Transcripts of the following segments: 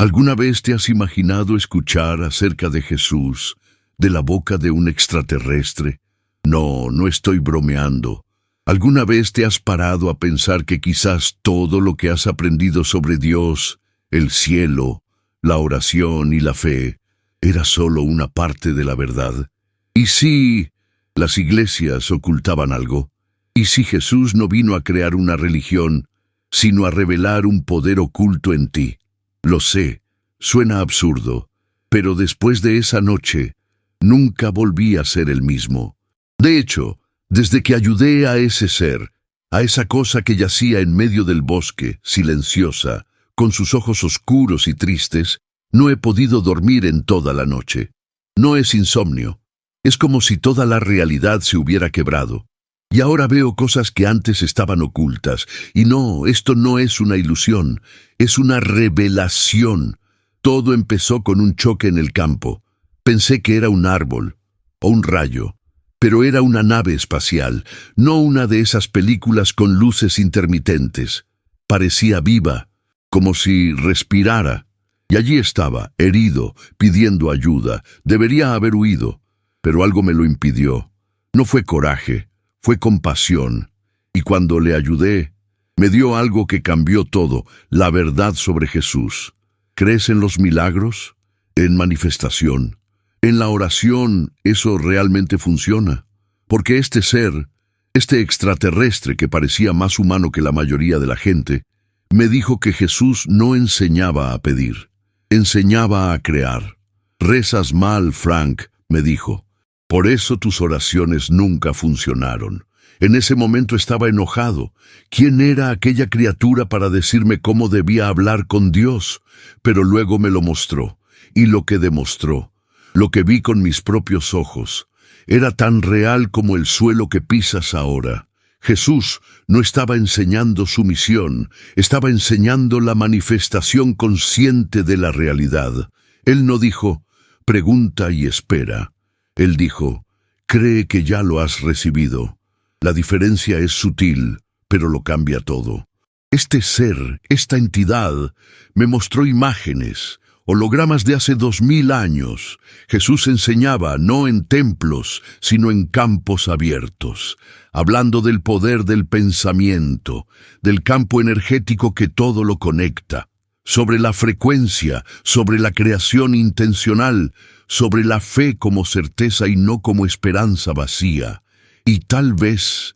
¿Alguna vez te has imaginado escuchar acerca de Jesús de la boca de un extraterrestre? No, no estoy bromeando. ¿Alguna vez te has parado a pensar que quizás todo lo que has aprendido sobre Dios, el cielo, la oración y la fe, era solo una parte de la verdad? ¿Y si las iglesias ocultaban algo? ¿Y si Jesús no vino a crear una religión, sino a revelar un poder oculto en ti? Lo sé, suena absurdo, pero después de esa noche, nunca volví a ser el mismo. De hecho, desde que ayudé a ese ser, a esa cosa que yacía en medio del bosque, silenciosa, con sus ojos oscuros y tristes, no he podido dormir en toda la noche. No es insomnio, es como si toda la realidad se hubiera quebrado. Y ahora veo cosas que antes estaban ocultas. Y no, esto no es una ilusión, es una revelación. Todo empezó con un choque en el campo. Pensé que era un árbol o un rayo, pero era una nave espacial, no una de esas películas con luces intermitentes. Parecía viva, como si respirara. Y allí estaba, herido, pidiendo ayuda. Debería haber huido, pero algo me lo impidió. No fue coraje, fue compasión. Y cuando le ayudé, me dio algo que cambió todo, la verdad sobre Jesús. ¿Crees en los milagros? En manifestación. En la oración, eso realmente funciona. Porque este ser, este extraterrestre que parecía más humano que la mayoría de la gente, me dijo que Jesús no enseñaba a pedir, enseñaba a crear. Rezas mal, Frank, me dijo. Por eso tus oraciones nunca funcionaron. En ese momento estaba enojado. ¿Quién era aquella criatura para decirme cómo debía hablar con Dios? Pero luego me lo mostró. Y lo que demostró, lo que vi con mis propios ojos, era tan real como el suelo que pisas ahora. Jesús no estaba enseñando su misión, estaba enseñando la manifestación consciente de la realidad. Él no dijo, pregunta y espera. Él dijo, cree que ya lo has recibido. La diferencia es sutil, pero lo cambia todo. Este ser, esta entidad, me mostró imágenes, hologramas de hace 2000 años. Jesús enseñaba no en templos, sino en campos abiertos, hablando del poder del pensamiento, del campo energético que todo lo conecta, sobre la frecuencia, sobre la creación intencional, sobre la fe como certeza y no como esperanza vacía. Y tal vez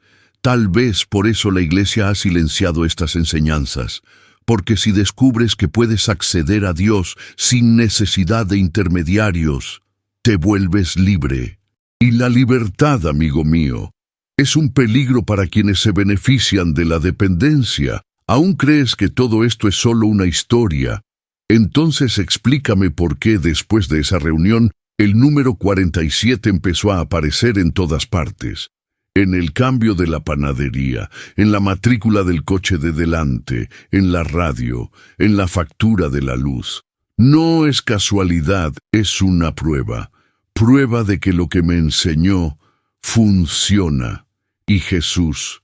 por eso la Iglesia ha silenciado estas enseñanzas, porque si descubres que puedes acceder a Dios sin necesidad de intermediarios, te vuelves libre. Y la libertad, amigo mío, es un peligro para quienes se benefician de la dependencia. ¿Aún crees que todo esto es solo una historia? Entonces explícame por qué después de esa reunión el número 47 empezó a aparecer en todas partes. En el cambio de la panadería, en la matrícula del coche de delante, en la radio, en la factura de la luz. No es casualidad, es una prueba. Prueba de que lo que me enseñó funciona. Y Jesús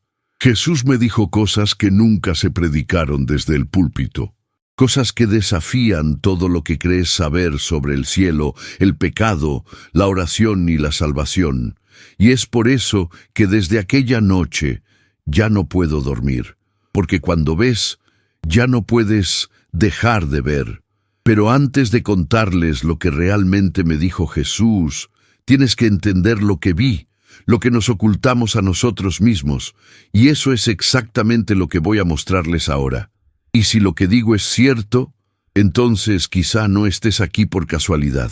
me dijo cosas que nunca se predicaron desde el púlpito. Cosas que desafían todo lo que crees saber sobre el cielo, el pecado, la oración y la salvación. Y es por eso que desde aquella noche ya no puedo dormir, porque cuando ves, ya no puedes dejar de ver. Pero antes de contarles lo que realmente me dijo Jesús, tienes que entender lo que vi, lo que nos ocultamos a nosotros mismos, y eso es exactamente lo que voy a mostrarles ahora. Y si lo que digo es cierto, entonces quizá no estés aquí por casualidad.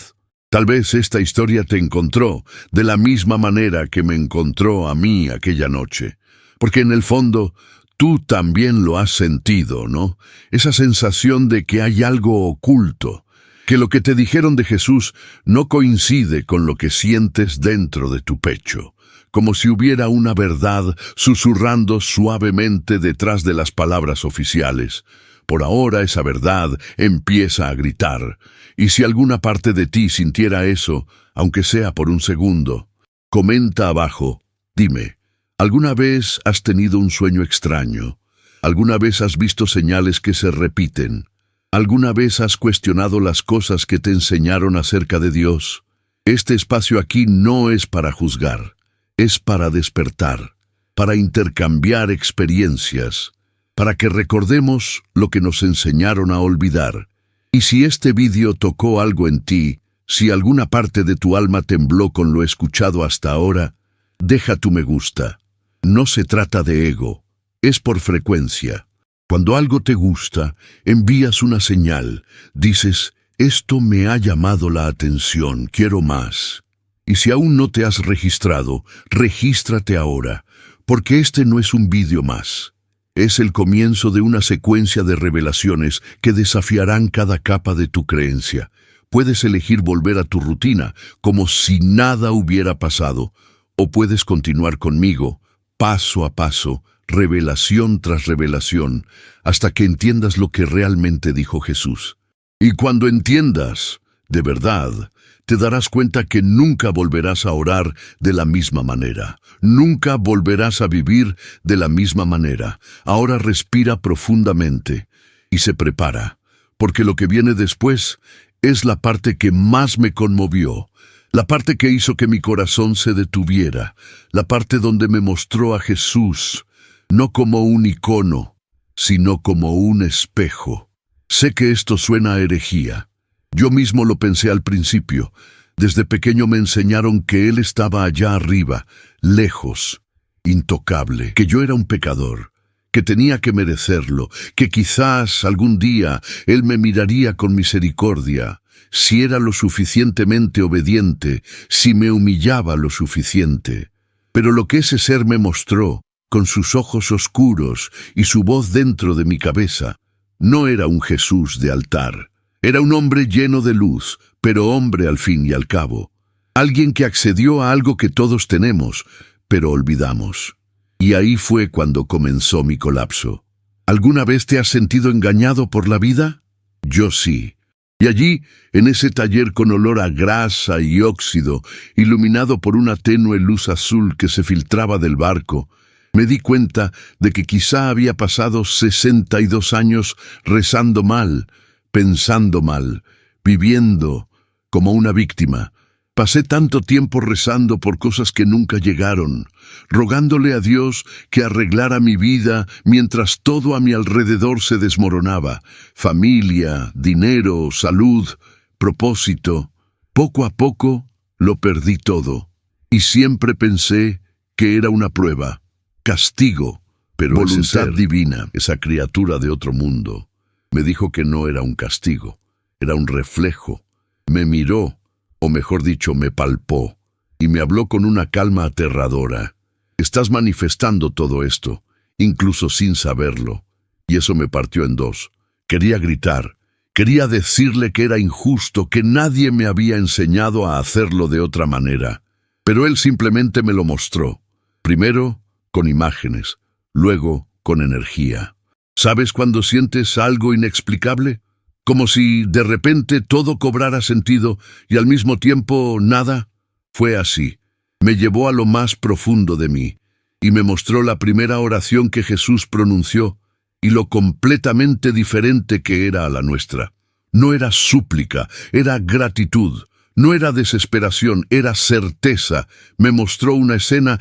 Tal vez esta historia te encontró de la misma manera que me encontró a mí aquella noche. Porque en el fondo, tú también lo has sentido, ¿no? Esa sensación de que hay algo oculto, que lo que te dijeron de Jesús no coincide con lo que sientes dentro de tu pecho, como si hubiera una verdad susurrando suavemente detrás de las palabras oficiales. Por ahora esa verdad empieza a gritar, y si alguna parte de ti sintiera eso, aunque sea por un segundo, comenta abajo, dime, ¿alguna vez has tenido un sueño extraño? ¿Alguna vez has visto señales que se repiten? ¿Alguna vez has cuestionado las cosas que te enseñaron acerca de Dios? Este espacio aquí no es para juzgar, es para despertar, para intercambiar experiencias, para que recordemos lo que nos enseñaron a olvidar. Y si este vídeo tocó algo en ti, si alguna parte de tu alma tembló con lo escuchado hasta ahora, deja tu me gusta. No se trata de ego, es por frecuencia. Cuando algo te gusta, envías una señal, dices, esto me ha llamado la atención, quiero más. Y si aún no te has registrado, regístrate ahora, porque este no es un vídeo más. Es el comienzo de una secuencia de revelaciones que desafiarán cada capa de tu creencia. Puedes elegir volver a tu rutina, como si nada hubiera pasado, o puedes continuar conmigo, paso a paso, revelación tras revelación, hasta que entiendas lo que realmente dijo Jesús. Y cuando entiendas, de verdad, te darás cuenta que nunca volverás a orar de la misma manera. Nunca volverás a vivir de la misma manera. Ahora respira profundamente y se prepara, porque lo que viene después es la parte que más me conmovió, la parte que hizo que mi corazón se detuviera, la parte donde me mostró a Jesús, no como un icono, sino como un espejo. Sé que esto suena a herejía. Yo mismo lo pensé al principio. Desde pequeño me enseñaron que Él estaba allá arriba, lejos, intocable, que yo era un pecador, que tenía que merecerlo, que quizás algún día Él me miraría con misericordia, si era lo suficientemente obediente, si me humillaba lo suficiente. Pero lo que ese ser me mostró, con sus ojos oscuros y su voz dentro de mi cabeza, no era un Jesús de altar. Era un hombre lleno de luz, pero hombre al fin y al cabo. Alguien que accedió a algo que todos tenemos, pero olvidamos. Y ahí fue cuando comenzó mi colapso. ¿Alguna vez te has sentido engañado por la vida? Yo sí. Y allí, en ese taller con olor a grasa y óxido, iluminado por una tenue luz azul que se filtraba del barco, me di cuenta de que quizá había pasado 62 años rezando mal, pensando mal, viviendo como una víctima. Pasé tanto tiempo rezando por cosas que nunca llegaron, rogándole a Dios que arreglara mi vida mientras todo a mi alrededor se desmoronaba. Familia, dinero, salud, propósito. Poco a poco lo perdí todo. Y siempre pensé que era una prueba, castigo, pero voluntad divina, esa criatura de otro mundo, me dijo que no era un castigo, era un reflejo. Me miró, o mejor dicho, me palpó, y me habló con una calma aterradora. Estás manifestando todo esto, incluso sin saberlo. Y eso me partió en dos. Quería gritar, quería decirle que era injusto, que nadie me había enseñado a hacerlo de otra manera. Pero él simplemente me lo mostró. Primero, con imágenes, luego, con energía. ¿Sabes cuando sientes algo inexplicable? Como si de repente todo cobrara sentido y al mismo tiempo nada. Fue así. Me llevó a lo más profundo de mí y me mostró la primera oración que Jesús pronunció y lo completamente diferente que era a la nuestra. No era súplica, era gratitud. No era desesperación, era certeza. Me mostró una escena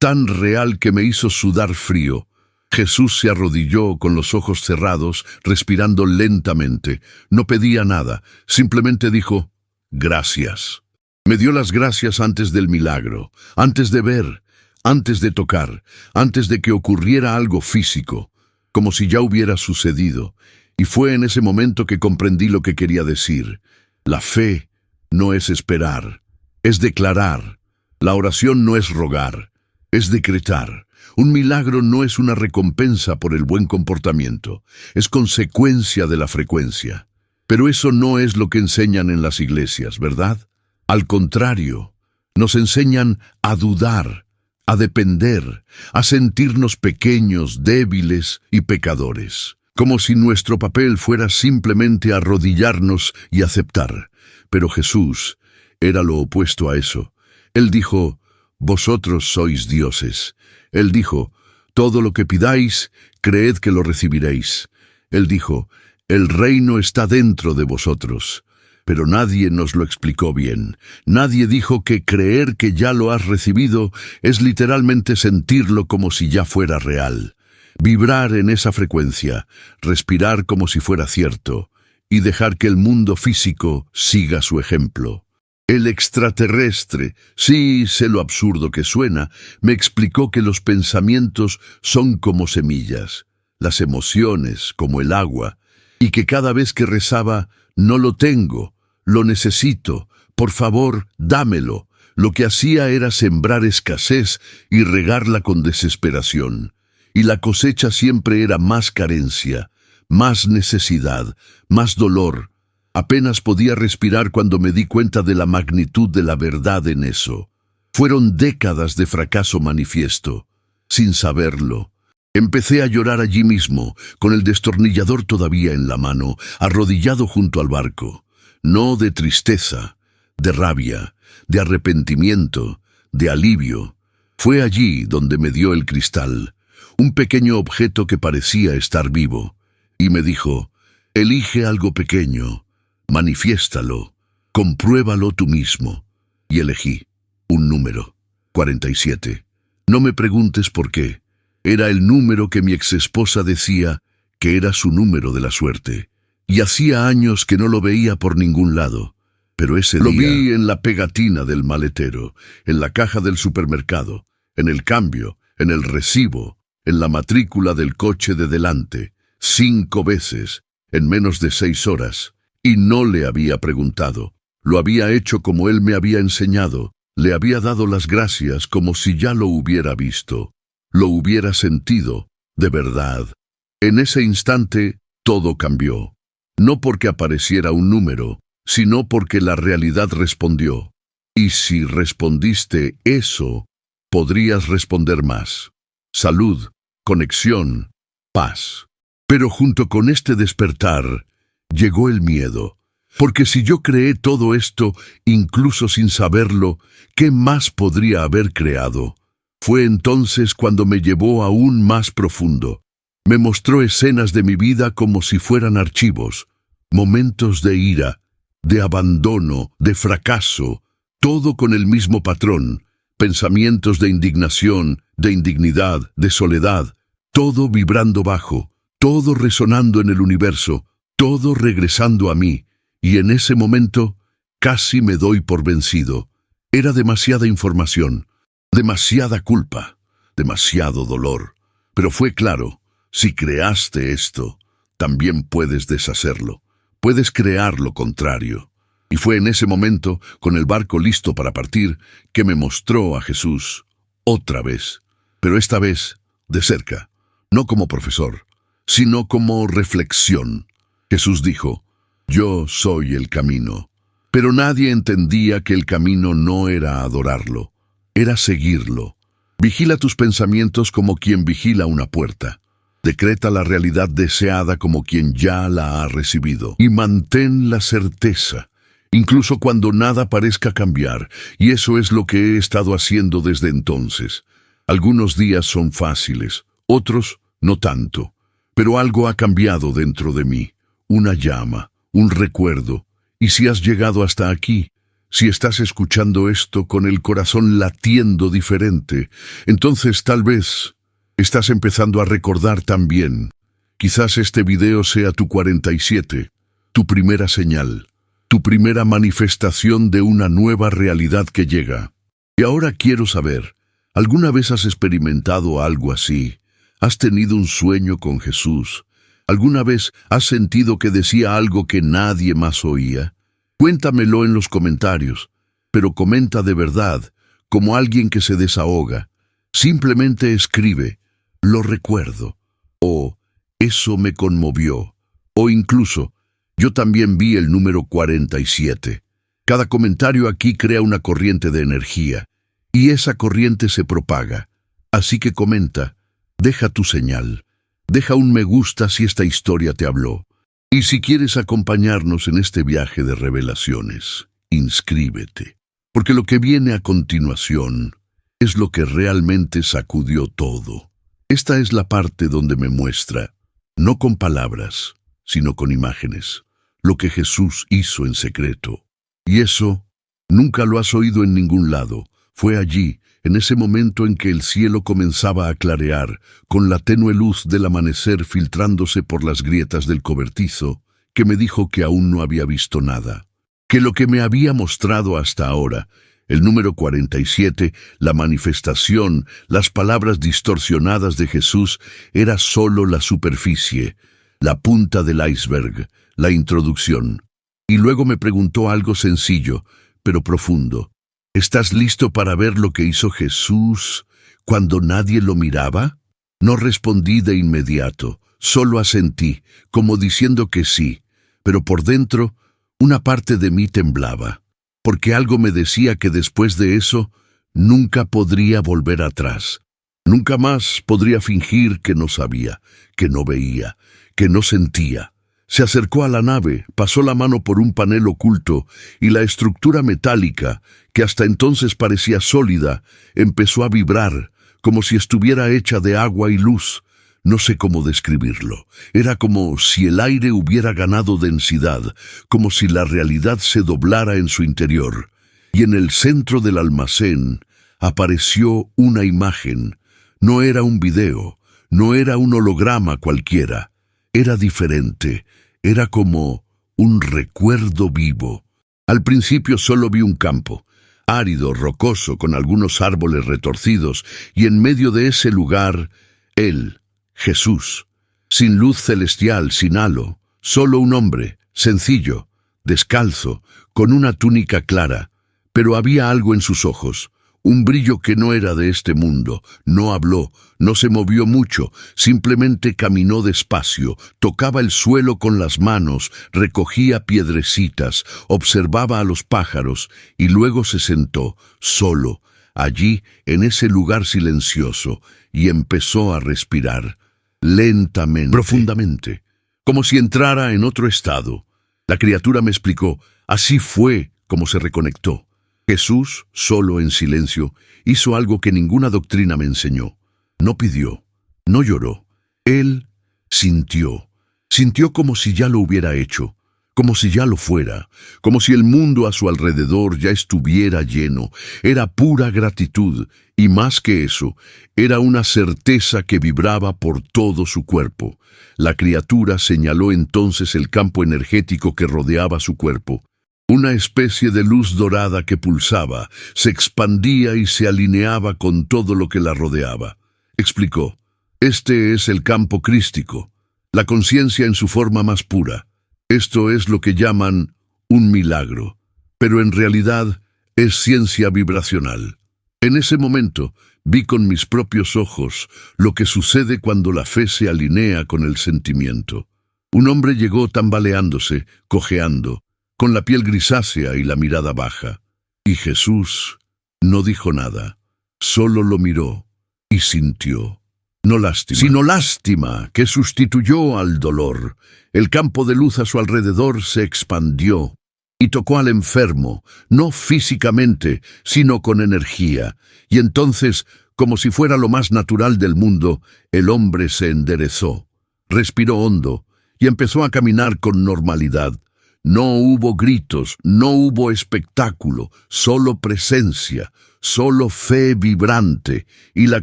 tan real que me hizo sudar frío. Jesús se arrodilló con los ojos cerrados, respirando lentamente. No pedía nada, simplemente dijo, gracias. Me dio las gracias antes del milagro, antes de ver, antes de tocar, antes de que ocurriera algo físico, como si ya hubiera sucedido. Y fue en ese momento que comprendí lo que quería decir. La fe no es esperar, es declarar. La oración no es rogar, es decretar. Un milagro no es una recompensa por el buen comportamiento, es consecuencia de la frecuencia. Pero eso no es lo que enseñan en las iglesias, ¿verdad? Al contrario, nos enseñan a dudar, a depender, a sentirnos pequeños, débiles y pecadores, como si nuestro papel fuera simplemente arrodillarnos y aceptar. Pero Jesús era lo opuesto a eso. Él dijo, vosotros sois dioses. Él dijo, todo lo que pidáis, creed que lo recibiréis. Él dijo, El reino está dentro de vosotros. Pero nadie nos lo explicó bien. Nadie dijo que creer que ya lo has recibido es literalmente sentirlo como si ya fuera real. Vibrar en esa frecuencia, respirar como si fuera cierto, y dejar que el mundo físico siga su ejemplo. El extraterrestre, sí sé lo absurdo que suena, me explicó que los pensamientos son como semillas, las emociones como el agua, y que cada vez que rezaba, no lo tengo, lo necesito, por favor, dámelo. Lo que hacía era sembrar escasez y regarla con desesperación. Y la cosecha siempre era más carencia, más necesidad, más dolor. Apenas podía respirar cuando me di cuenta de la magnitud de la verdad en eso. Fueron décadas de fracaso manifiesto, sin saberlo. Empecé a llorar allí mismo, con el destornillador todavía en la mano, arrodillado junto al barco. No de tristeza, de rabia, de arrepentimiento, de alivio. Fue allí donde me dio el cristal, un pequeño objeto que parecía estar vivo, y me dijo, elige algo pequeño, manifiéstalo, compruébalo tú mismo. Y elegí un número, 47. No me preguntes por qué. Era el número que mi exesposa decía que era su número de la suerte. Y hacía años que no lo veía por ningún lado. Pero ese día... Lo vi en la pegatina del maletero, en la caja del supermercado, en el cambio, en el recibo, en la matrícula del coche de delante, 5 veces, en menos de 6 horas. Y no le había preguntado. Lo había hecho como él me había enseñado. Le había dado las gracias como si ya lo hubiera visto. Lo hubiera sentido, de verdad. En ese instante, todo cambió. No porque apareciera un número, sino porque la realidad respondió. Y si respondiste eso, podrías responder más. Salud, conexión, paz. Pero junto con este despertar, llegó el miedo. Porque si yo creé todo esto, incluso sin saberlo, ¿qué más podría haber creado? Fue entonces cuando me llevó aún más profundo. Me mostró escenas de mi vida como si fueran archivos, momentos de ira, de abandono, de fracaso, todo con el mismo patrón, pensamientos de indignación, de indignidad, de soledad, todo vibrando bajo, todo resonando en el universo, todo regresando a mí, y en ese momento casi me doy por vencido. Era demasiada información. Demasiada culpa, demasiado dolor. Pero fue claro, si creaste esto, también puedes deshacerlo. Puedes crear lo contrario. Y fue en ese momento, con el barco listo para partir, que me mostró a Jesús, otra vez. Pero esta vez, de cerca, no como profesor, sino como reflexión. Jesús dijo, yo soy el camino. Pero nadie entendía que el camino no era adorarlo. Era seguirlo. Vigila tus pensamientos como quien vigila una puerta. Decreta la realidad deseada como quien ya la ha recibido. Y mantén la certeza, incluso cuando nada parezca cambiar. Y eso es lo que he estado haciendo desde entonces. Algunos días son fáciles, otros no tanto. Pero algo ha cambiado dentro de mí. Una llama, un recuerdo. Y si has llegado hasta aquí, si estás escuchando esto con el corazón latiendo diferente, entonces tal vez estás empezando a recordar también. Quizás este video sea tu 47, tu primera señal, tu primera manifestación de una nueva realidad que llega. Y ahora quiero saber, ¿alguna vez has experimentado algo así? ¿Has tenido un sueño con Jesús? ¿Alguna vez has sentido que decía algo que nadie más oía? Cuéntamelo en los comentarios, pero comenta de verdad, como alguien que se desahoga. Simplemente escribe, lo recuerdo, o eso me conmovió, o incluso, yo también vi el número 47. Cada comentario aquí crea una corriente de energía, y esa corriente se propaga. Así que comenta, deja tu señal, deja un me gusta si esta historia te habló. Y si quieres acompañarnos en este viaje de revelaciones, inscríbete, porque lo que viene a continuación es lo que realmente sacudió todo. Esta es la parte donde me muestra, no con palabras, sino con imágenes, lo que Jesús hizo en secreto. Y eso nunca lo has oído en ningún lado. Fue allí, en ese momento en que el cielo comenzaba a clarear, con la tenue luz del amanecer filtrándose por las grietas del cobertizo, que me dijo que aún no había visto nada, que lo que me había mostrado hasta ahora, el número 47, la manifestación, las palabras distorsionadas de Jesús, era solo la superficie, la punta del iceberg, la introducción. Y luego me preguntó algo sencillo, pero profundo. ¿Estás listo para ver lo que hizo Jesús cuando nadie lo miraba? No respondí de inmediato, solo asentí, como diciendo que sí, pero por dentro una parte de mí temblaba, porque algo me decía que después de eso nunca podría volver atrás. Nunca más podría fingir que no sabía, que no veía, que no sentía. Se acercó a la nave, pasó la mano por un panel oculto y la estructura metálica, que hasta entonces parecía sólida, empezó a vibrar, como si estuviera hecha de agua y luz. No sé cómo describirlo. Era como si el aire hubiera ganado densidad, como si la realidad se doblara en su interior. Y en el centro del almacén apareció una imagen. No era un video, no era un holograma cualquiera. Era diferente, era como un recuerdo vivo. Al principio solo vi un campo, árido, rocoso, con algunos árboles retorcidos, y en medio de ese lugar, Él, Jesús, sin luz celestial, sin halo, solo un hombre, sencillo, descalzo, con una túnica clara, pero había algo en sus ojos, un brillo que no era de este mundo. No habló, no se movió mucho, simplemente caminó despacio, tocaba el suelo con las manos, recogía piedrecitas, observaba a los pájaros y luego se sentó, solo, allí, en ese lugar silencioso, y empezó a respirar, lentamente, profundamente, como si entrara en otro estado. La criatura me explicó, así fue como se reconectó. Jesús, solo en silencio, hizo algo que ninguna doctrina me enseñó. No pidió, no lloró. Él sintió. Sintió como si ya lo hubiera hecho, como si ya lo fuera, como si el mundo a su alrededor ya estuviera lleno. Era pura gratitud, y más que eso, era una certeza que vibraba por todo su cuerpo. La criatura señaló entonces el campo energético que rodeaba su cuerpo. Una especie de luz dorada que pulsaba, se expandía y se alineaba con todo lo que la rodeaba. Explicó, este es el campo crístico, la conciencia en su forma más pura. Esto es lo que llaman un milagro, pero en realidad es ciencia vibracional. En ese momento vi con mis propios ojos lo que sucede cuando la fe se alinea con el sentimiento. Un hombre llegó tambaleándose, cojeando, con la piel grisácea y la mirada baja. Y Jesús no dijo nada, solo lo miró y sintió. No lástima, sino lástima, que sustituyó al dolor. El campo de luz a su alrededor se expandió y tocó al enfermo, no físicamente, sino con energía. Y entonces, como si fuera lo más natural del mundo, el hombre se enderezó, respiró hondo y empezó a caminar con normalidad. No hubo gritos, no hubo espectáculo, solo presencia, solo fe vibrante. Y la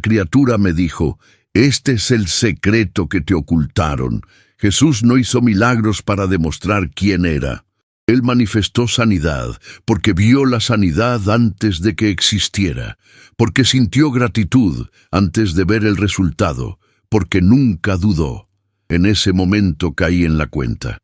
criatura me dijo, este es el secreto que te ocultaron. Jesús no hizo milagros para demostrar quién era. Él manifestó sanidad, porque vio la sanidad antes de que existiera, porque sintió gratitud antes de ver el resultado, porque nunca dudó. En ese momento caí en la cuenta.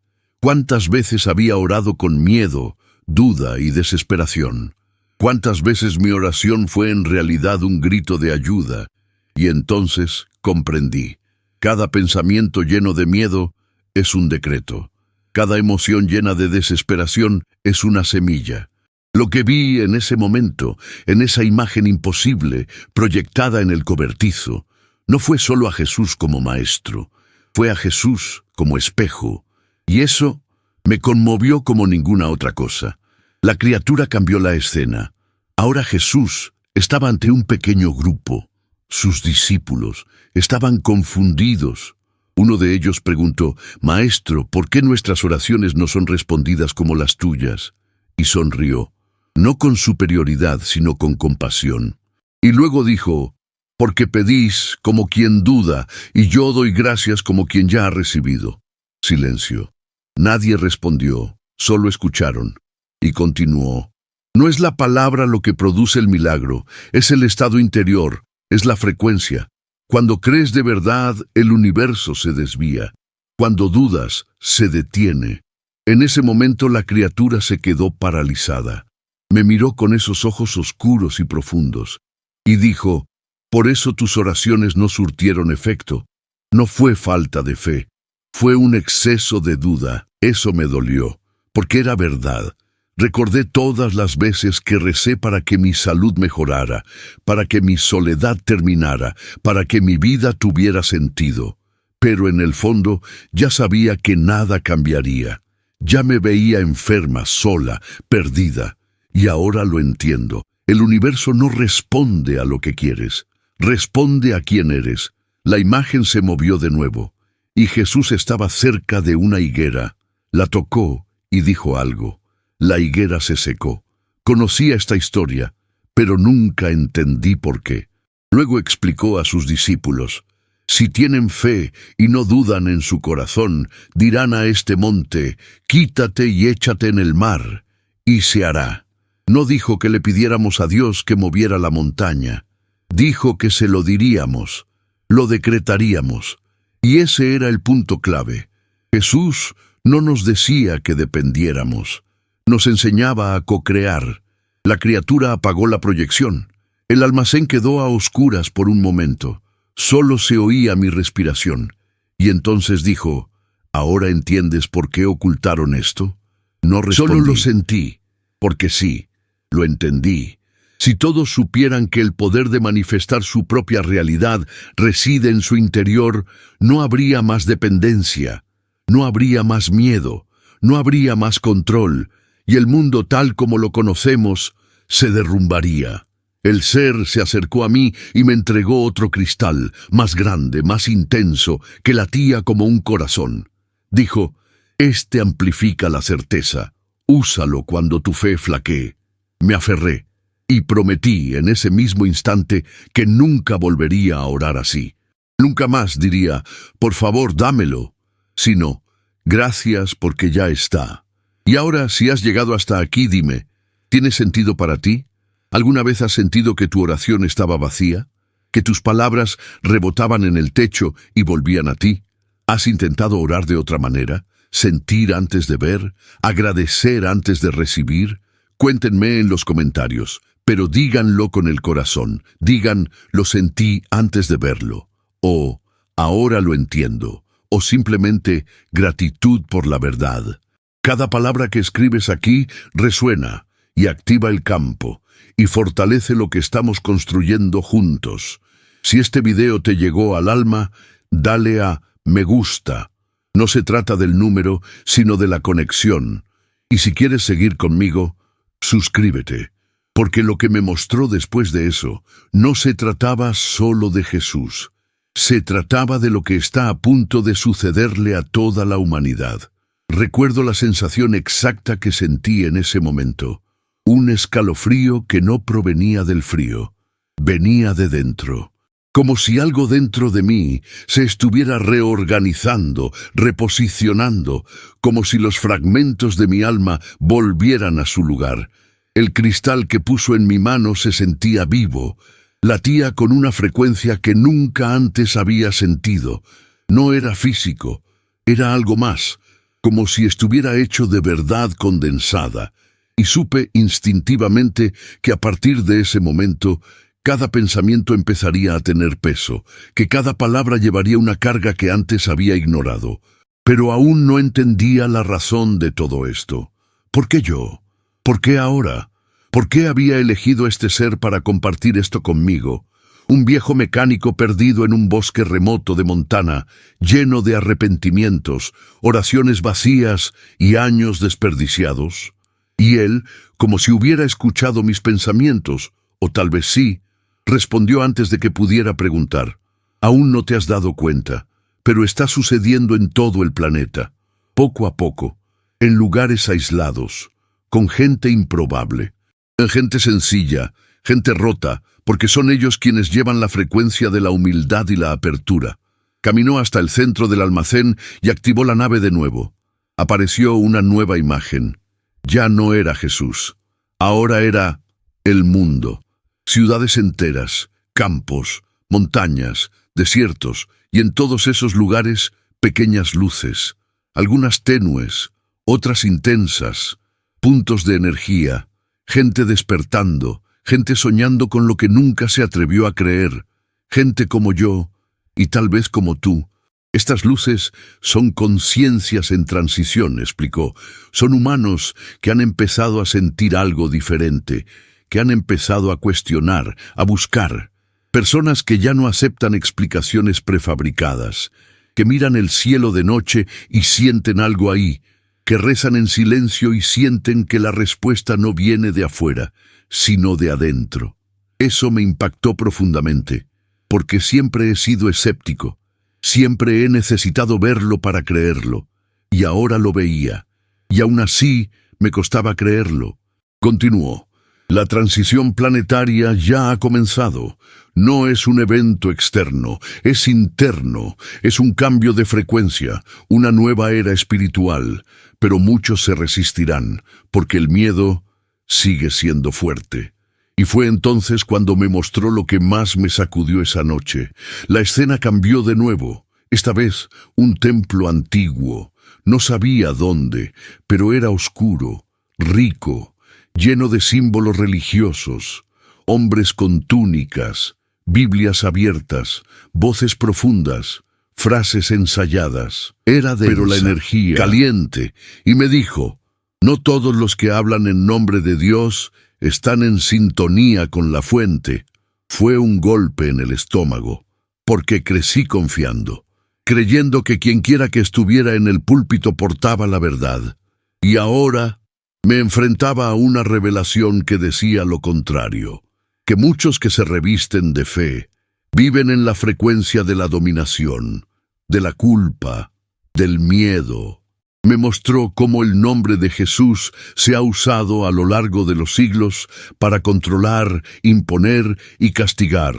¿Cuántas veces había orado con miedo, duda y desesperación? ¿Cuántas veces mi oración fue en realidad un grito de ayuda? Y entonces comprendí. Cada pensamiento lleno de miedo es un decreto. Cada emoción llena de desesperación es una semilla. Lo que vi en ese momento, en esa imagen imposible, proyectada en el cobertizo, no fue solo a Jesús como maestro, fue a Jesús como espejo. Y eso me conmovió como ninguna otra cosa. La criatura cambió la escena. Ahora Jesús estaba ante un pequeño grupo. Sus discípulos estaban confundidos. Uno de ellos preguntó: «Maestro, ¿por qué nuestras oraciones no son respondidas como las tuyas?». Y sonrió, no con superioridad, sino con compasión. Y luego dijo: «Porque pedís como quien duda, y yo doy gracias como quien ya ha recibido». Silencio. Nadie respondió, solo escucharon. Y continuó: «No es la palabra lo que produce el milagro, es el estado interior, es la frecuencia. Cuando crees de verdad, el universo se desvía. Cuando dudas, se detiene». En ese momento la criatura se quedó paralizada. Me miró con esos ojos oscuros y profundos, y dijo: «Por eso tus oraciones no surtieron efecto. No fue falta de fe, fue un exceso de duda». Eso me dolió, porque era verdad. Recordé todas las veces que recé para que mi salud mejorara, para que mi soledad terminara, para que mi vida tuviera sentido. Pero en el fondo ya sabía que nada cambiaría. Ya me veía enferma, sola, perdida. Y ahora lo entiendo. El universo no responde a lo que quieres, responde a quién eres. La imagen se movió de nuevo, y Jesús estaba cerca de una higuera. La tocó y dijo algo. La higuera se secó. Conocía esta historia, pero nunca entendí por qué. Luego explicó a sus discípulos: «Si tienen fe y no dudan en su corazón, dirán a este monte: quítate y échate en el mar, y se hará». No dijo que le pidiéramos a Dios que moviera la montaña. Dijo que se lo diríamos, lo decretaríamos. Y ese era el punto clave. Jesús no nos decía que dependiéramos. Nos enseñaba a co-crear. La criatura apagó la proyección. El almacén quedó a oscuras por un momento. Solo se oía mi respiración. Y entonces dijo: «¿Ahora entiendes por qué ocultaron esto?». No respondí. Solo lo sentí, porque sí, lo entendí. Si todos supieran que el poder de manifestar su propia realidad reside en su interior, no habría más dependencia, no habría más miedo, no habría más control, y el mundo tal como lo conocemos se derrumbaría. El ser se acercó a mí y me entregó otro cristal, más grande, más intenso, que latía como un corazón. Dijo: «Este amplifica la certeza. Úsalo cuando tu fe flaquee». Me aferré y prometí en ese mismo instante que nunca volvería a orar así. Nunca más diría: «Por favor, dámelo», sino: «Gracias porque ya está». Y ahora, si has llegado hasta aquí, dime, ¿tiene sentido para ti? ¿Alguna vez has sentido que tu oración estaba vacía? ¿Que tus palabras rebotaban en el techo y volvían a ti? ¿Has intentado orar de otra manera? ¿Sentir antes de ver? ¿Agradecer antes de recibir? Cuéntenme en los comentarios, pero díganlo con el corazón. Digan: «Lo sentí antes de verlo», o «Ahora lo entiendo», o simplemente «Gratitud por la verdad». Cada palabra que escribes aquí resuena y activa el campo y fortalece lo que estamos construyendo juntos. Si este video te llegó al alma, dale a me gusta. No se trata del número, sino de la conexión. Y si quieres seguir conmigo, suscríbete, porque lo que me mostró después de eso no se trataba solo de Jesús. Se trataba de lo que está a punto de sucederle a toda la humanidad. Recuerdo la sensación exacta que sentí en ese momento. Un escalofrío que no provenía del frío, venía de dentro. Como si algo dentro de mí se estuviera reorganizando, reposicionando, como si los fragmentos de mi alma volvieran a su lugar. El cristal que puso en mi mano se sentía vivo, latía con una frecuencia que nunca antes había sentido. No era físico, era algo más, como si estuviera hecho de verdad condensada. Y supe instintivamente que a partir de ese momento, cada pensamiento empezaría a tener peso, que cada palabra llevaría una carga que antes había ignorado. Pero aún no entendía la razón de todo esto. ¿Por qué yo? ¿Por qué ahora? ¿Por qué había elegido este ser para compartir esto conmigo? Un viejo mecánico perdido en un bosque remoto de Montana, lleno de arrepentimientos, oraciones vacías y años desperdiciados. Y él, como si hubiera escuchado mis pensamientos, o tal vez sí, respondió antes de que pudiera preguntar: «Aún no te has dado cuenta, pero está sucediendo en todo el planeta, poco a poco, en lugares aislados, con gente improbable, en gente sencilla, gente rota, porque son ellos quienes llevan la frecuencia de la humildad y la apertura. Caminó hasta el centro del almacén y activó la nave de nuevo. Apareció una nueva imagen. Ya no era Jesús. Ahora era el mundo. Ciudades enteras, campos, montañas, desiertos, y en todos esos lugares pequeñas luces, algunas tenues, otras intensas, puntos de energía, gente despertando, gente soñando con lo que nunca se atrevió a creer, gente como yo, y tal vez como tú. Estas luces son conciencias en transición, explicó. Son humanos que han empezado a sentir algo diferente, que han empezado a cuestionar, a buscar. Personas que ya no aceptan explicaciones prefabricadas, que miran el cielo de noche y sienten algo ahí, que rezan en silencio y sienten que la respuesta no viene de afuera, sino de adentro. Eso me impactó profundamente, porque siempre he sido escéptico. Siempre he necesitado verlo para creerlo, y ahora lo veía, y aún así me costaba creerlo. Continuó. La transición planetaria ya ha comenzado. No es un evento externo, es interno, es un cambio de frecuencia, una nueva era espiritual, pero muchos se resistirán, porque el miedo sigue siendo fuerte. Y fue entonces cuando me mostró lo que más me sacudió esa noche. La escena cambió de nuevo, esta vez un templo antiguo. No sabía dónde, pero era oscuro, rico, lleno de símbolos religiosos, hombres con túnicas, Biblias abiertas, voces profundas, frases ensayadas. Era densa, pero la energía caliente, y me dijo, no todos los que hablan en nombre de Dios están en sintonía con la fuente. Fue un golpe en el estómago, porque crecí confiando, creyendo que quienquiera que estuviera en el púlpito portaba la verdad. Y ahora me enfrentaba a una revelación que decía lo contrario, que muchos que se revisten de fe viven en la frecuencia de la dominación, de la culpa, del miedo. Me mostró cómo el nombre de Jesús se ha usado a lo largo de los siglos para controlar, imponer y castigar,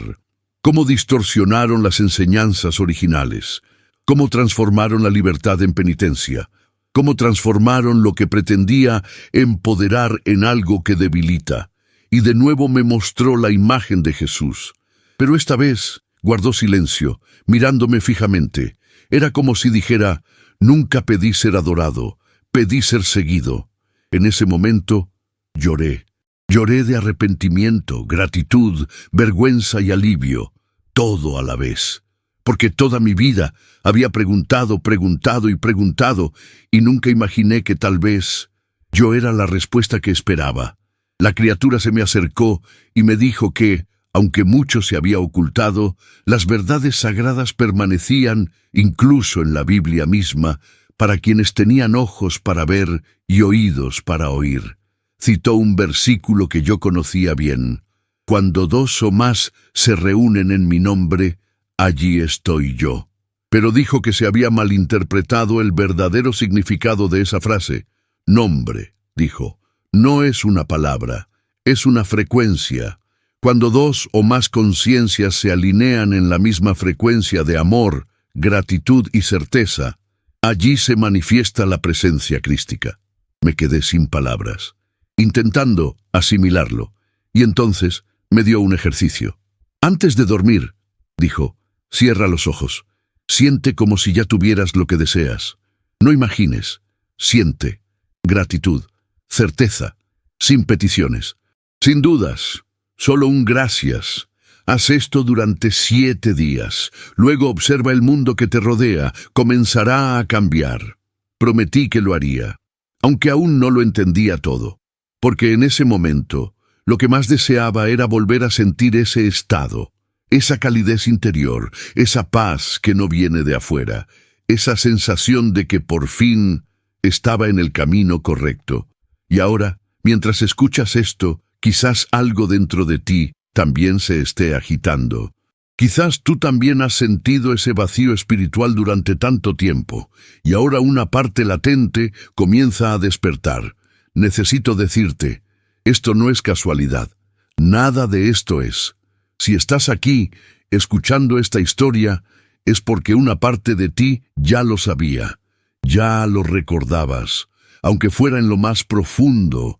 cómo distorsionaron las enseñanzas originales, cómo transformaron la libertad en penitencia, cómo transformaron lo que pretendía empoderar en algo que debilita. Y de nuevo me mostró la imagen de Jesús. Pero esta vez guardó silencio, mirándome fijamente. Era como si dijera, nunca pedí ser adorado, pedí ser seguido. En ese momento lloré. Lloré de arrepentimiento, gratitud, vergüenza y alivio, todo a la vez. Porque toda mi vida había preguntado, y nunca imaginé que tal vez yo era la respuesta que esperaba. La criatura se me acercó y me dijo que, aunque mucho se había ocultado, las verdades sagradas permanecían, incluso en la Biblia misma, para quienes tenían ojos para ver y oídos para oír. Citó un versículo que yo conocía bien. Cuando dos o más se reúnen en mi nombre, allí estoy yo. Pero dijo que se había malinterpretado el verdadero significado de esa frase. Nombre, dijo, no es una palabra, es una frecuencia. Cuando dos o más conciencias se alinean en la misma frecuencia de amor, gratitud y certeza, allí se manifiesta la presencia crística. Me quedé sin palabras, intentando asimilarlo, y entonces me dio un ejercicio. Antes de dormir, dijo, cierra los ojos, siente como si ya tuvieras lo que deseas. No imagines, siente, gratitud, certeza, sin peticiones, sin dudas, solo un gracias. Haz esto durante 7 días, luego observa el mundo que te rodea, comenzará a cambiar. Prometí que lo haría, aunque aún no lo entendía todo, porque en ese momento lo que más deseaba era volver a sentir ese estado, esa calidez interior, esa paz que no viene de afuera, esa sensación de que por fin estaba en el camino correcto. Y ahora, mientras escuchas esto, quizás algo dentro de ti también se esté agitando. Quizás tú también has sentido ese vacío espiritual durante tanto tiempo, y ahora una parte latente comienza a despertar. Necesito decirte, esto no es casualidad. Nada de esto es. Si estás aquí, escuchando esta historia, es porque una parte de ti ya lo sabía, ya lo recordabas, aunque fuera en lo más profundo,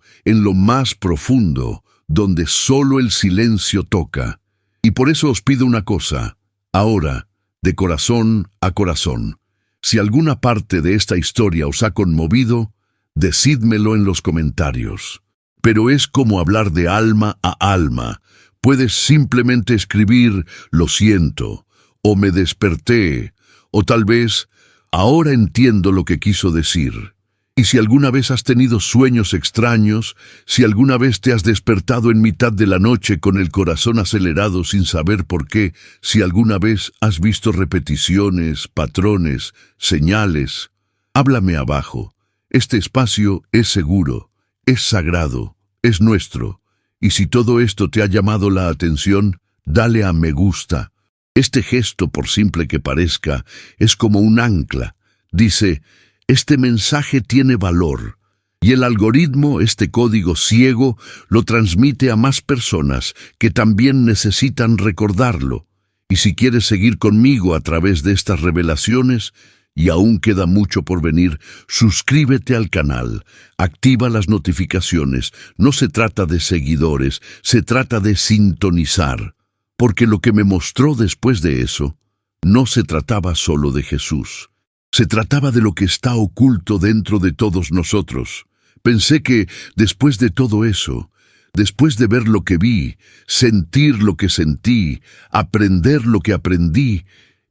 donde solo el silencio toca. Y por eso os pido una cosa, ahora, de corazón a corazón. Si alguna parte de esta historia os ha conmovido, decídmelo en los comentarios. Pero es como hablar de alma a alma. Puedes simplemente escribir, lo siento, o me desperté, o tal vez, ahora entiendo lo que quiso decir. Y si alguna vez has tenido sueños extraños, si alguna vez te has despertado en mitad de la noche con el corazón acelerado sin saber por qué, si alguna vez has visto repeticiones, patrones, señales, háblame abajo. Este espacio es seguro, es sagrado, es nuestro. Y si todo esto te ha llamado la atención, dale a me gusta. Este gesto, por simple que parezca, es como un ancla. Dice, este mensaje tiene valor, y el algoritmo, este código ciego, lo transmite a más personas que también necesitan recordarlo. Y si quieres seguir conmigo a través de estas revelaciones, y aún queda mucho por venir, suscríbete al canal, activa las notificaciones. No se trata de seguidores, se trata de sintonizar, porque lo que me mostró después de eso, no se trataba solo de Jesús. Se trataba de lo que está oculto dentro de todos nosotros. Pensé que, después de todo eso, después de ver lo que vi, sentir lo que sentí, aprender lo que aprendí,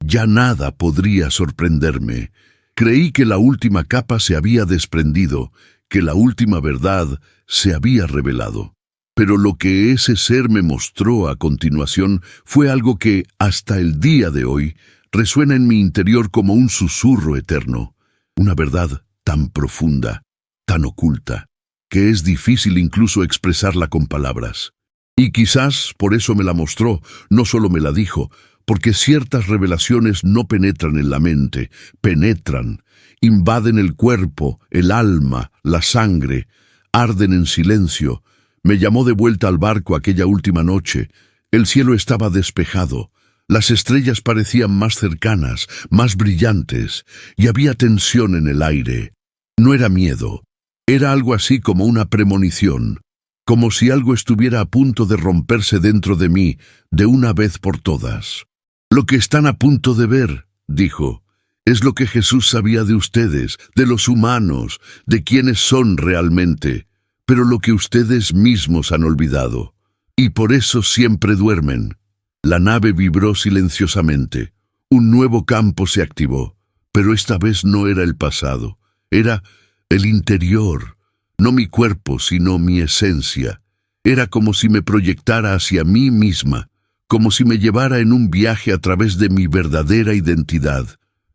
ya nada podría sorprenderme. Creí que la última capa se había desprendido, que la última verdad se había revelado. Pero lo que ese ser me mostró a continuación fue algo que, hasta el día de hoy, resuena en mi interior como un susurro eterno, una verdad tan profunda, tan oculta, que es difícil incluso expresarla con palabras. Y quizás por eso me la mostró, no solo me la dijo, porque ciertas revelaciones no penetran en la mente, penetran, invaden el cuerpo, el alma, la sangre, arden en silencio. Me llamó de vuelta al barco aquella última noche. El cielo estaba despejado. Las estrellas parecían más cercanas, más brillantes, y había tensión en el aire. No era miedo, era algo así como una premonición, como si algo estuviera a punto de romperse dentro de mí, de una vez por todas. Lo que están a punto de ver, dijo, es lo que Jesús sabía de ustedes, de los humanos, de quiénes son realmente, pero lo que ustedes mismos han olvidado. Y por eso siempre duermen. La nave vibró silenciosamente. Un nuevo campo se activó, pero esta vez no era el pasado, era el interior, no mi cuerpo, sino mi esencia. Era como si me proyectara hacia mí misma, como si me llevara en un viaje a través de mi verdadera identidad.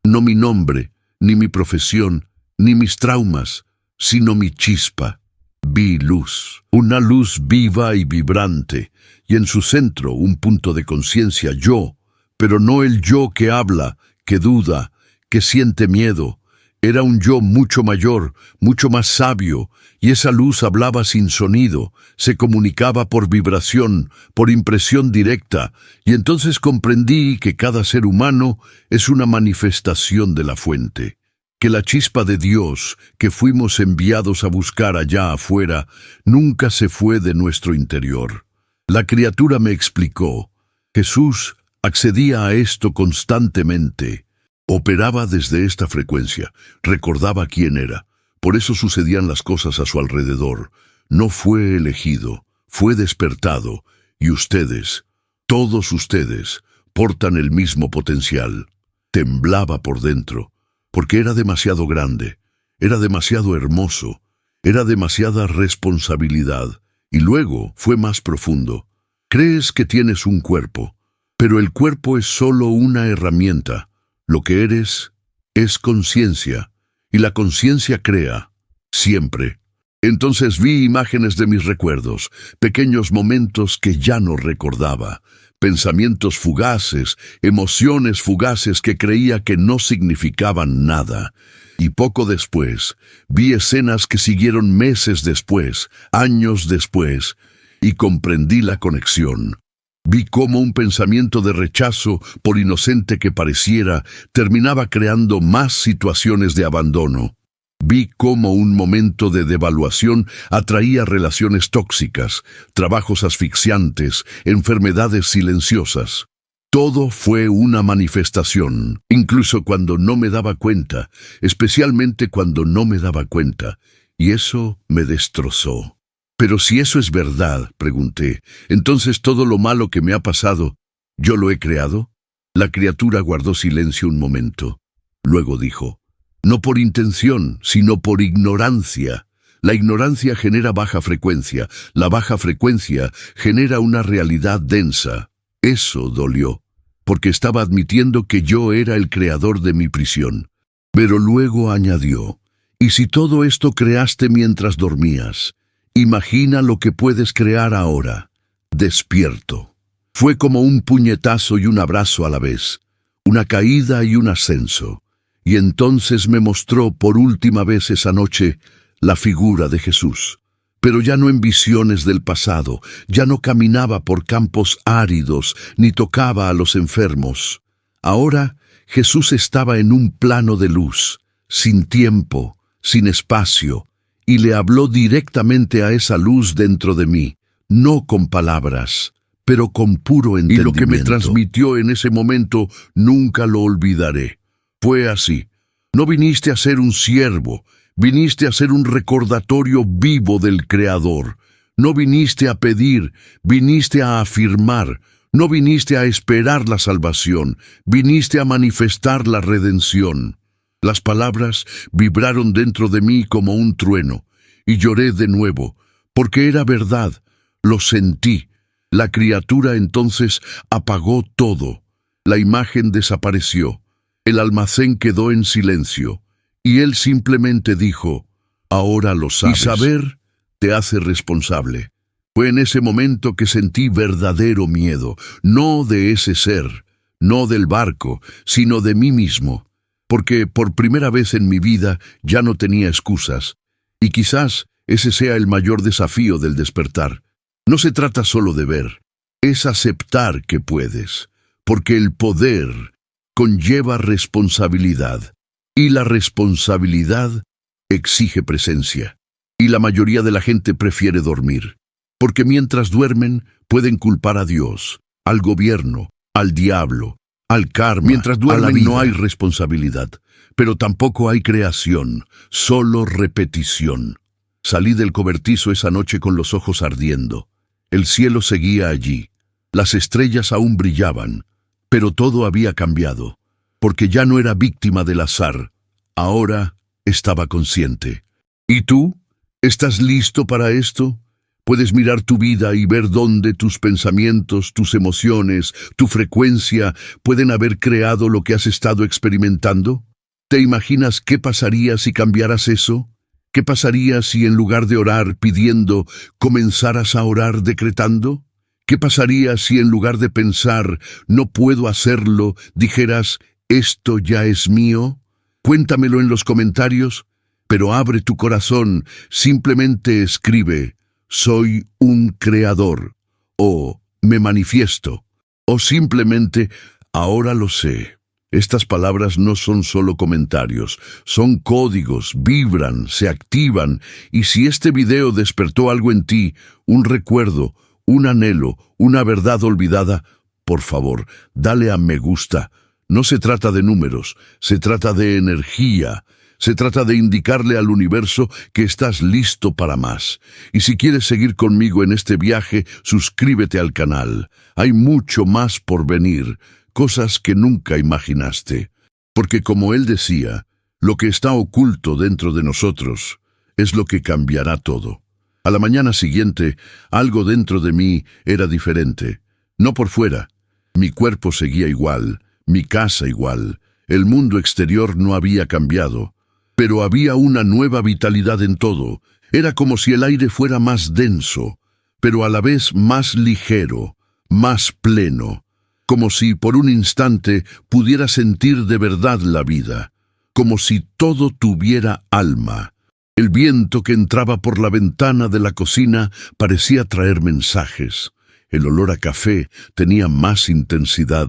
No mi nombre, ni mi profesión, ni mis traumas, sino mi chispa. Vi luz, una luz viva y vibrante, y en su centro un punto de conciencia, yo, pero no el yo que habla, que duda, que siente miedo. Era un yo mucho mayor, mucho más sabio, y esa luz hablaba sin sonido, se comunicaba por vibración, por impresión directa, y entonces comprendí que cada ser humano es una manifestación de la fuente, que la chispa de Dios que fuimos enviados a buscar allá afuera nunca se fue de nuestro interior. La criatura me explicó. Jesús accedía a esto constantemente. Operaba desde esta frecuencia, recordaba quién era. Por eso sucedían las cosas a su alrededor. No fue elegido, fue despertado. Y ustedes, todos ustedes, portan el mismo potencial. Temblaba por dentro, porque era demasiado grande, era demasiado hermoso, era demasiada responsabilidad. Y luego fue más profundo. Crees que tienes un cuerpo, pero el cuerpo es solo una herramienta. Lo que eres es conciencia, y la conciencia crea, siempre. Entonces vi imágenes de mis recuerdos, pequeños momentos que ya no recordaba, pensamientos fugaces, emociones fugaces que creía que no significaban nada. Y poco después, vi escenas que siguieron meses después, años después, y comprendí la conexión. Vi cómo un pensamiento de rechazo, por inocente que pareciera, terminaba creando más situaciones de abandono. Vi cómo un momento de devaluación atraía relaciones tóxicas, trabajos asfixiantes, enfermedades silenciosas. Todo fue una manifestación, incluso cuando no me daba cuenta, especialmente cuando no me daba cuenta, y eso me destrozó. Pero si eso es verdad, pregunté, entonces todo lo malo que me ha pasado, ¿yo lo he creado? La criatura guardó silencio un momento. Luego dijo, no por intención, sino por ignorancia. La ignorancia genera baja frecuencia, la baja frecuencia genera una realidad densa. Eso dolió, porque estaba admitiendo que yo era el creador de mi prisión. Pero luego añadió, y si todo esto creaste mientras dormías, imagina lo que puedes crear ahora, despierto. Fue como un puñetazo y un abrazo a la vez, una caída y un ascenso. Y entonces me mostró por última vez esa noche la figura de Jesús. Pero ya no en visiones del pasado, ya no caminaba por campos áridos, ni tocaba a los enfermos. Ahora Jesús estaba en un plano de luz, sin tiempo, sin espacio, y le habló directamente a esa luz dentro de mí, no con palabras, pero con puro entendimiento. Y lo que me transmitió en ese momento nunca lo olvidaré. Fue así. No viniste a ser un siervo, viniste a ser un recordatorio vivo del Creador. No viniste a pedir, viniste a afirmar. No viniste a esperar la salvación, viniste a manifestar la redención. Las palabras vibraron dentro de mí como un trueno, y lloré de nuevo, porque era verdad, lo sentí. La criatura entonces apagó todo. La imagen desapareció. El almacén quedó en silencio, y él simplemente dijo, ahora lo sabes. Y saber te hace responsable. Fue en ese momento que sentí verdadero miedo, no de ese ser, no del barco, sino de mí mismo, porque por primera vez en mi vida ya no tenía excusas, y quizás ese sea el mayor desafío del despertar. No se trata solo de ver, es aceptar que puedes, porque el poder conlleva responsabilidad, y la responsabilidad exige presencia. Y la mayoría de la gente prefiere dormir, porque mientras duermen pueden culpar a Dios, al gobierno, al diablo, al karma. Mientras duermen no hay responsabilidad, pero tampoco hay creación, solo repetición. Salí del cobertizo esa noche con los ojos ardiendo. El cielo seguía allí, las estrellas aún brillaban, pero todo había cambiado, porque ya no era víctima del azar. Ahora estaba consciente. ¿Y tú? ¿Estás listo para esto? Puedes mirar tu vida y ver dónde tus pensamientos, tus emociones, tu frecuencia pueden haber creado lo que has estado experimentando. ¿Te imaginas qué pasaría si cambiaras eso? ¿Qué pasaría si en lugar de orar pidiendo, comenzaras a orar decretando? ¿Qué pasaría si en lugar de pensar, no puedo hacerlo, dijeras, esto ya es mío? Cuéntamelo en los comentarios, pero abre tu corazón, simplemente escribe, soy un creador, o me manifiesto, o simplemente, ahora lo sé. Estas palabras no son solo comentarios, son códigos, vibran, se activan, y si este video despertó algo en ti, un recuerdo, un anhelo, una verdad olvidada, por favor, dale a me gusta. No se trata de números, se trata de energía. Se trata de indicarle al universo que estás listo para más. Y si quieres seguir conmigo en este viaje, suscríbete al canal. Hay mucho más por venir, cosas que nunca imaginaste. Porque como él decía, lo que está oculto dentro de nosotros es lo que cambiará todo. A la mañana siguiente, algo dentro de mí era diferente. No por fuera. Mi cuerpo seguía igual, mi casa igual. El mundo exterior no había cambiado. Pero había una nueva vitalidad en todo. Era como si el aire fuera más denso, pero a la vez más ligero. más pleno, como si por un instante pudiera sentir de verdad la vida, como si todo tuviera alma. El viento que entraba por la ventana de la cocina parecía traer mensajes. El olor a café tenía más intensidad,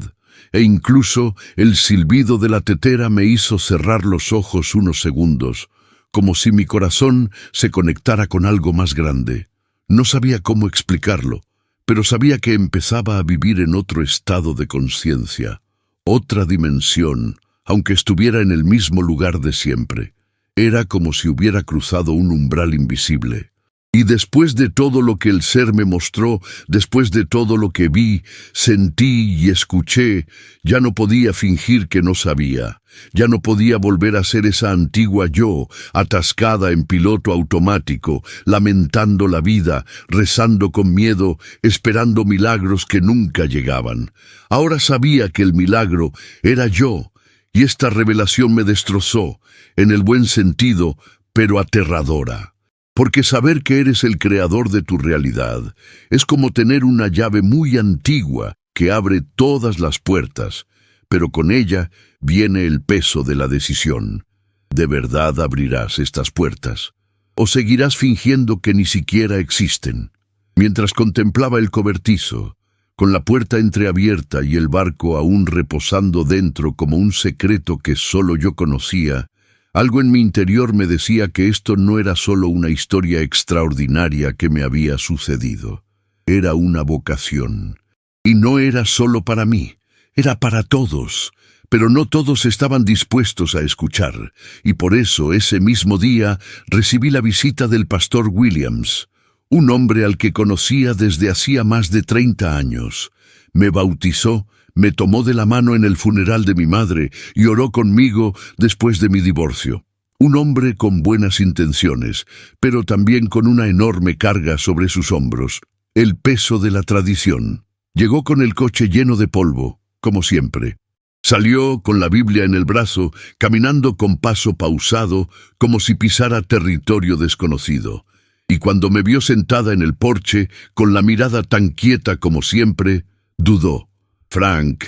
e incluso el silbido de la tetera me hizo cerrar los ojos unos segundos, como si mi corazón se conectara con algo más grande. No sabía cómo explicarlo, pero sabía que empezaba a vivir en otro estado de conciencia, otra dimensión, aunque estuviera en el mismo lugar de siempre. Era como si hubiera cruzado un umbral invisible. Y después de todo lo que el ser me mostró, después de todo lo que vi, sentí y escuché, ya no podía fingir que no sabía. Ya no podía volver a ser esa antigua yo, atascada en piloto automático, lamentando la vida, rezando con miedo, esperando milagros que nunca llegaban. Ahora sabía que el milagro era yo, y esta revelación me destrozó, en el buen sentido, pero aterradora. Porque saber que eres el creador de tu realidad es como tener una llave muy antigua que abre todas las puertas, pero con ella viene el peso de la decisión. ¿De verdad abrirás estas puertas? ¿O seguirás fingiendo que ni siquiera existen? Mientras contemplaba el cobertizo, con la puerta entreabierta y el barco aún reposando dentro como un secreto que solo yo conocía, algo en mi interior me decía que esto no era solo una historia extraordinaria que me había sucedido. Era una vocación. Y no era solo para mí, era para todos. Pero no todos estaban dispuestos a escuchar, y por eso ese mismo día recibí la visita del pastor Williams, un hombre al que conocía desde hacía más de 30 años. Me bautizó, me tomó de la mano en el funeral de mi madre y oró conmigo después de mi divorcio. Un hombre con buenas intenciones, pero también con una enorme carga sobre sus hombros, el peso de la tradición. Llegó con el coche lleno de polvo, como siempre. Salió con la Biblia en el brazo, caminando con paso pausado, como si pisara territorio desconocido. Y cuando me vio sentada en el porche, con la mirada tan quieta como siempre, dudó. «Frank»,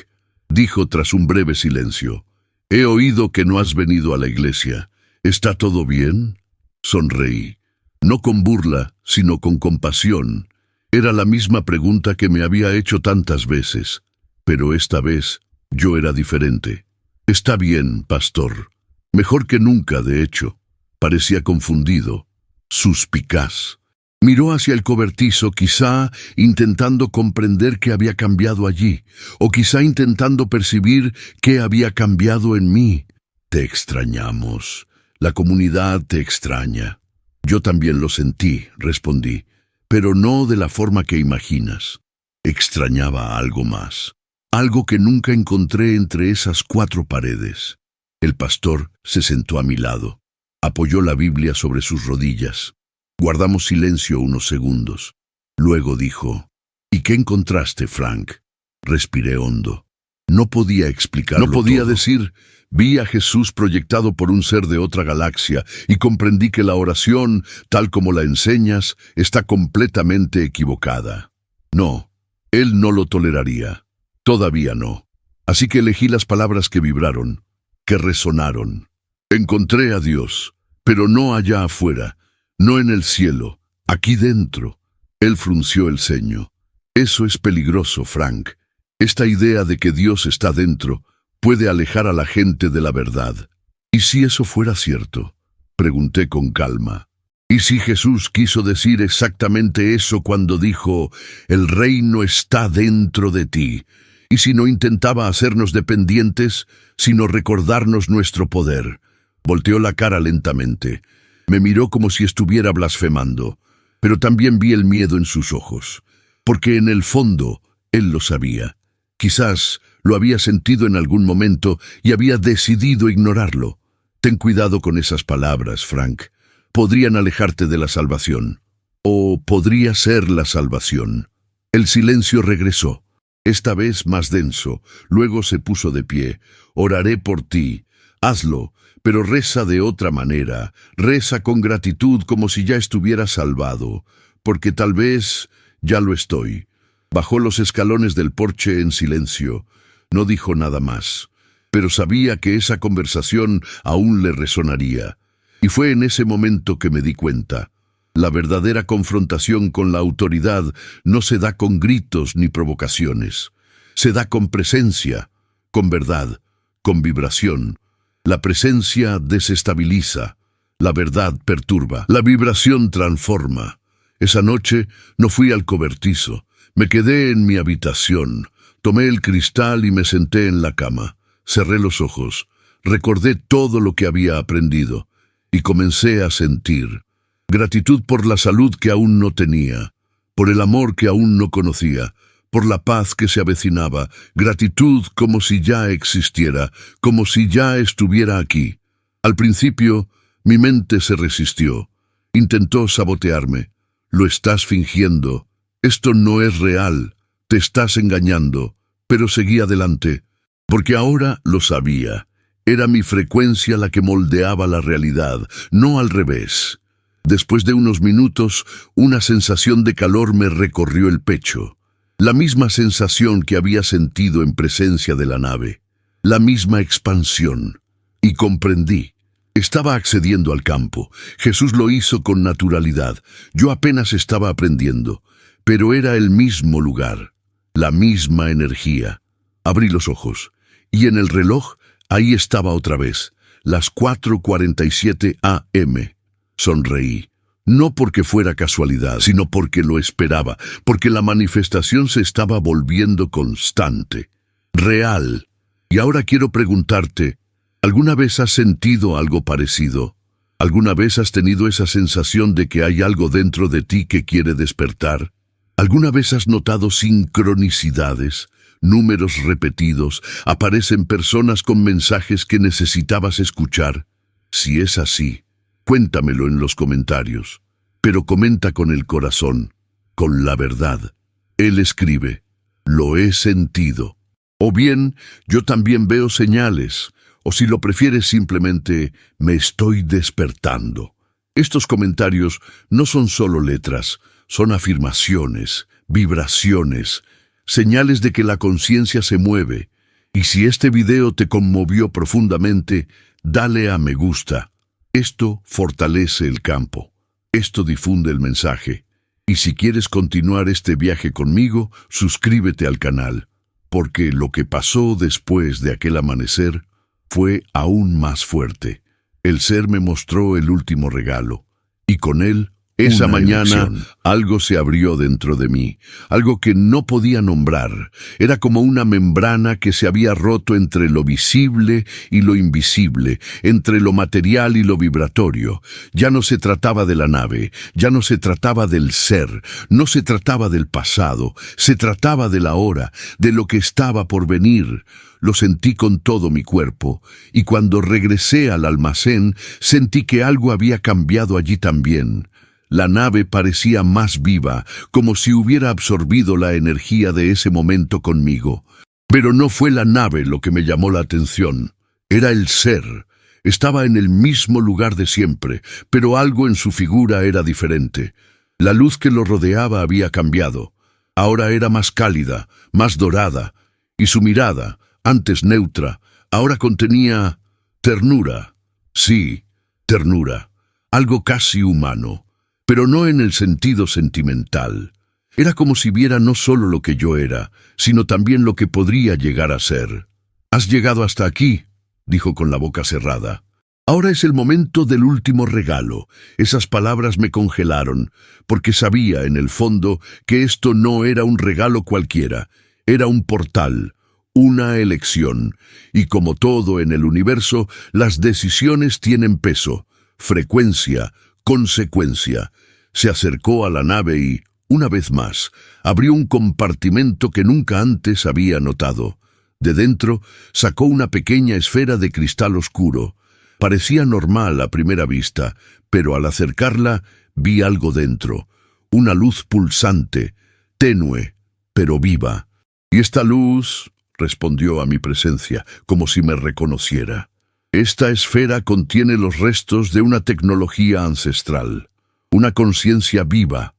dijo tras un breve silencio, «he oído que no has venido a la iglesia. ¿Está todo bien?» Sonreí. No con burla, sino con compasión. Era la misma pregunta que me había hecho tantas veces, pero esta vez yo era diferente. «Está bien, pastor». Mejor que nunca, de hecho. Parecía confundido, suspicaz. Miró hacia el cobertizo, quizá intentando comprender qué había cambiado allí, o quizá intentando percibir qué había cambiado en mí. «Te extrañamos. La comunidad te extraña». «Yo también lo sentí», respondí, «pero no de la forma que imaginas». Extrañaba algo más, algo que nunca encontré entre esas 4 paredes. El pastor se sentó a mi lado, apoyó la Biblia sobre sus rodillas. Guardamos silencio unos segundos. Luego dijo, «¿Y qué encontraste, Frank?» Respiré hondo. No podía explicarlo. No podía todo decir, vi a Jesús proyectado por un ser de otra galaxia y comprendí que la oración, tal como la enseñas, está completamente equivocada. No, él no lo toleraría. Todavía no. Así que elegí las palabras que vibraron, que resonaron. Encontré a Dios, pero no allá afuera, no en el cielo, aquí dentro. Él frunció el ceño. Eso es peligroso, Frank. Esta idea de que Dios está dentro puede alejar a la gente de la verdad. ¿Y si eso fuera cierto?, pregunté con calma. ¿Y si Jesús quiso decir exactamente eso cuando dijo, el reino está dentro de ti? ¿Y si no intentaba hacernos dependientes, sino recordarnos nuestro poder? Volteó la cara lentamente. Me miró como si estuviera blasfemando, pero también vi el miedo en sus ojos, porque en el fondo él lo sabía. Quizás lo había sentido en algún momento y había decidido ignorarlo. Ten cuidado con esas palabras, Frank. Podrían alejarte de la salvación. O podría ser la salvación. El silencio regresó, esta vez más denso. Luego se puso de pie. Oraré por ti. Hazlo, pero reza de otra manera. Reza con gratitud como si ya estuviera salvado, porque tal vez ya lo estoy. Bajó los escalones del porche en silencio. No dijo nada más, pero sabía que esa conversación aún le resonaría. Y fue en ese momento que me di cuenta. La verdadera confrontación con la autoridad no se da con gritos ni provocaciones. Se da con presencia, con verdad, con vibración. La presencia desestabiliza, la verdad perturba, la vibración transforma. Esa noche no fui al cobertizo, me quedé en mi habitación, tomé el cristal y me senté en la cama. Cerré los ojos, recordé todo lo que había aprendido y comencé a sentir gratitud por la salud que aún no tenía, por el amor que aún no conocía, por la paz que se avecinaba, gratitud como si ya existiera, como si ya estuviera aquí. Al principio, mi mente se resistió, intentó sabotearme. Lo estás fingiendo, esto no es real, te estás engañando, pero seguí adelante, porque ahora lo sabía. Era mi frecuencia la que moldeaba la realidad, no al revés. Después de unos minutos, una sensación de calor me recorrió el pecho. La misma sensación que había sentido en presencia de la nave. La misma expansión. Y comprendí. Estaba accediendo al campo. Jesús lo hizo con naturalidad. Yo apenas estaba aprendiendo. Pero era el mismo lugar. La misma energía. Abrí los ojos. Y en el reloj, ahí estaba otra vez. Las 4:47 a.m. Sonreí, no porque fuera casualidad, sino porque lo esperaba, porque la manifestación se estaba volviendo constante, real. Y ahora quiero preguntarte, ¿alguna vez has sentido algo parecido? ¿Alguna vez has tenido esa sensación de que hay algo dentro de ti que quiere despertar? ¿Alguna vez has notado sincronicidades, números repetidos, aparecen personas con mensajes que necesitabas escuchar? Si es así, cuéntamelo en los comentarios, pero comenta con el corazón, con la verdad. Él escribe, lo he sentido. O bien, yo también veo señales, o si lo prefieres simplemente, me estoy despertando. Estos comentarios no son solo letras, son afirmaciones, vibraciones, señales de que la conciencia se mueve. Y si este video te conmovió profundamente, dale a me gusta. Esto fortalece el campo, esto difunde el mensaje. Y si quieres continuar este viaje conmigo, suscríbete al canal, porque lo que pasó después de aquel amanecer fue aún más fuerte. El ser me mostró el último regalo, y con él, esa mañana, algo se abrió dentro de mí, algo que no podía nombrar. Era como una membrana que se había roto entre lo visible y lo invisible, entre lo material y lo vibratorio. Ya no se trataba de la nave, ya no se trataba del ser, no se trataba del pasado, se trataba de la hora, de lo que estaba por venir. Lo sentí con todo mi cuerpo, y cuando regresé al almacén, sentí que algo había cambiado allí también. La nave parecía más viva, como si hubiera absorbido la energía de ese momento conmigo. Pero no fue la nave lo que me llamó la atención. Era el ser. Estaba en el mismo lugar de siempre, pero algo en su figura era diferente. La luz que lo rodeaba había cambiado. Ahora era más cálida, más dorada, y su mirada, antes neutra, ahora contenía ternura. Sí, ternura. Algo casi humano. Pero no en el sentido sentimental. Era como si viera no solo lo que yo era, sino también lo que podría llegar a ser. «Has llegado hasta aquí», dijo con la boca cerrada. «Ahora es el momento del último regalo». Esas palabras me congelaron, porque sabía en el fondo que esto no era un regalo cualquiera, era un portal, una elección. Y como todo en el universo, las decisiones tienen peso, frecuencia, consecuencia. Se acercó a la nave y, una vez más, abrió un compartimento que nunca antes había notado. De dentro sacó una pequeña esfera de cristal oscuro. Parecía normal a primera vista, pero al acercarla vi algo dentro. Una luz pulsante, tenue, pero viva. «¿Y esta luz?», respondió a mi presencia, como si me reconociera. «Esta esfera contiene los restos de una tecnología ancestral, una conciencia viva,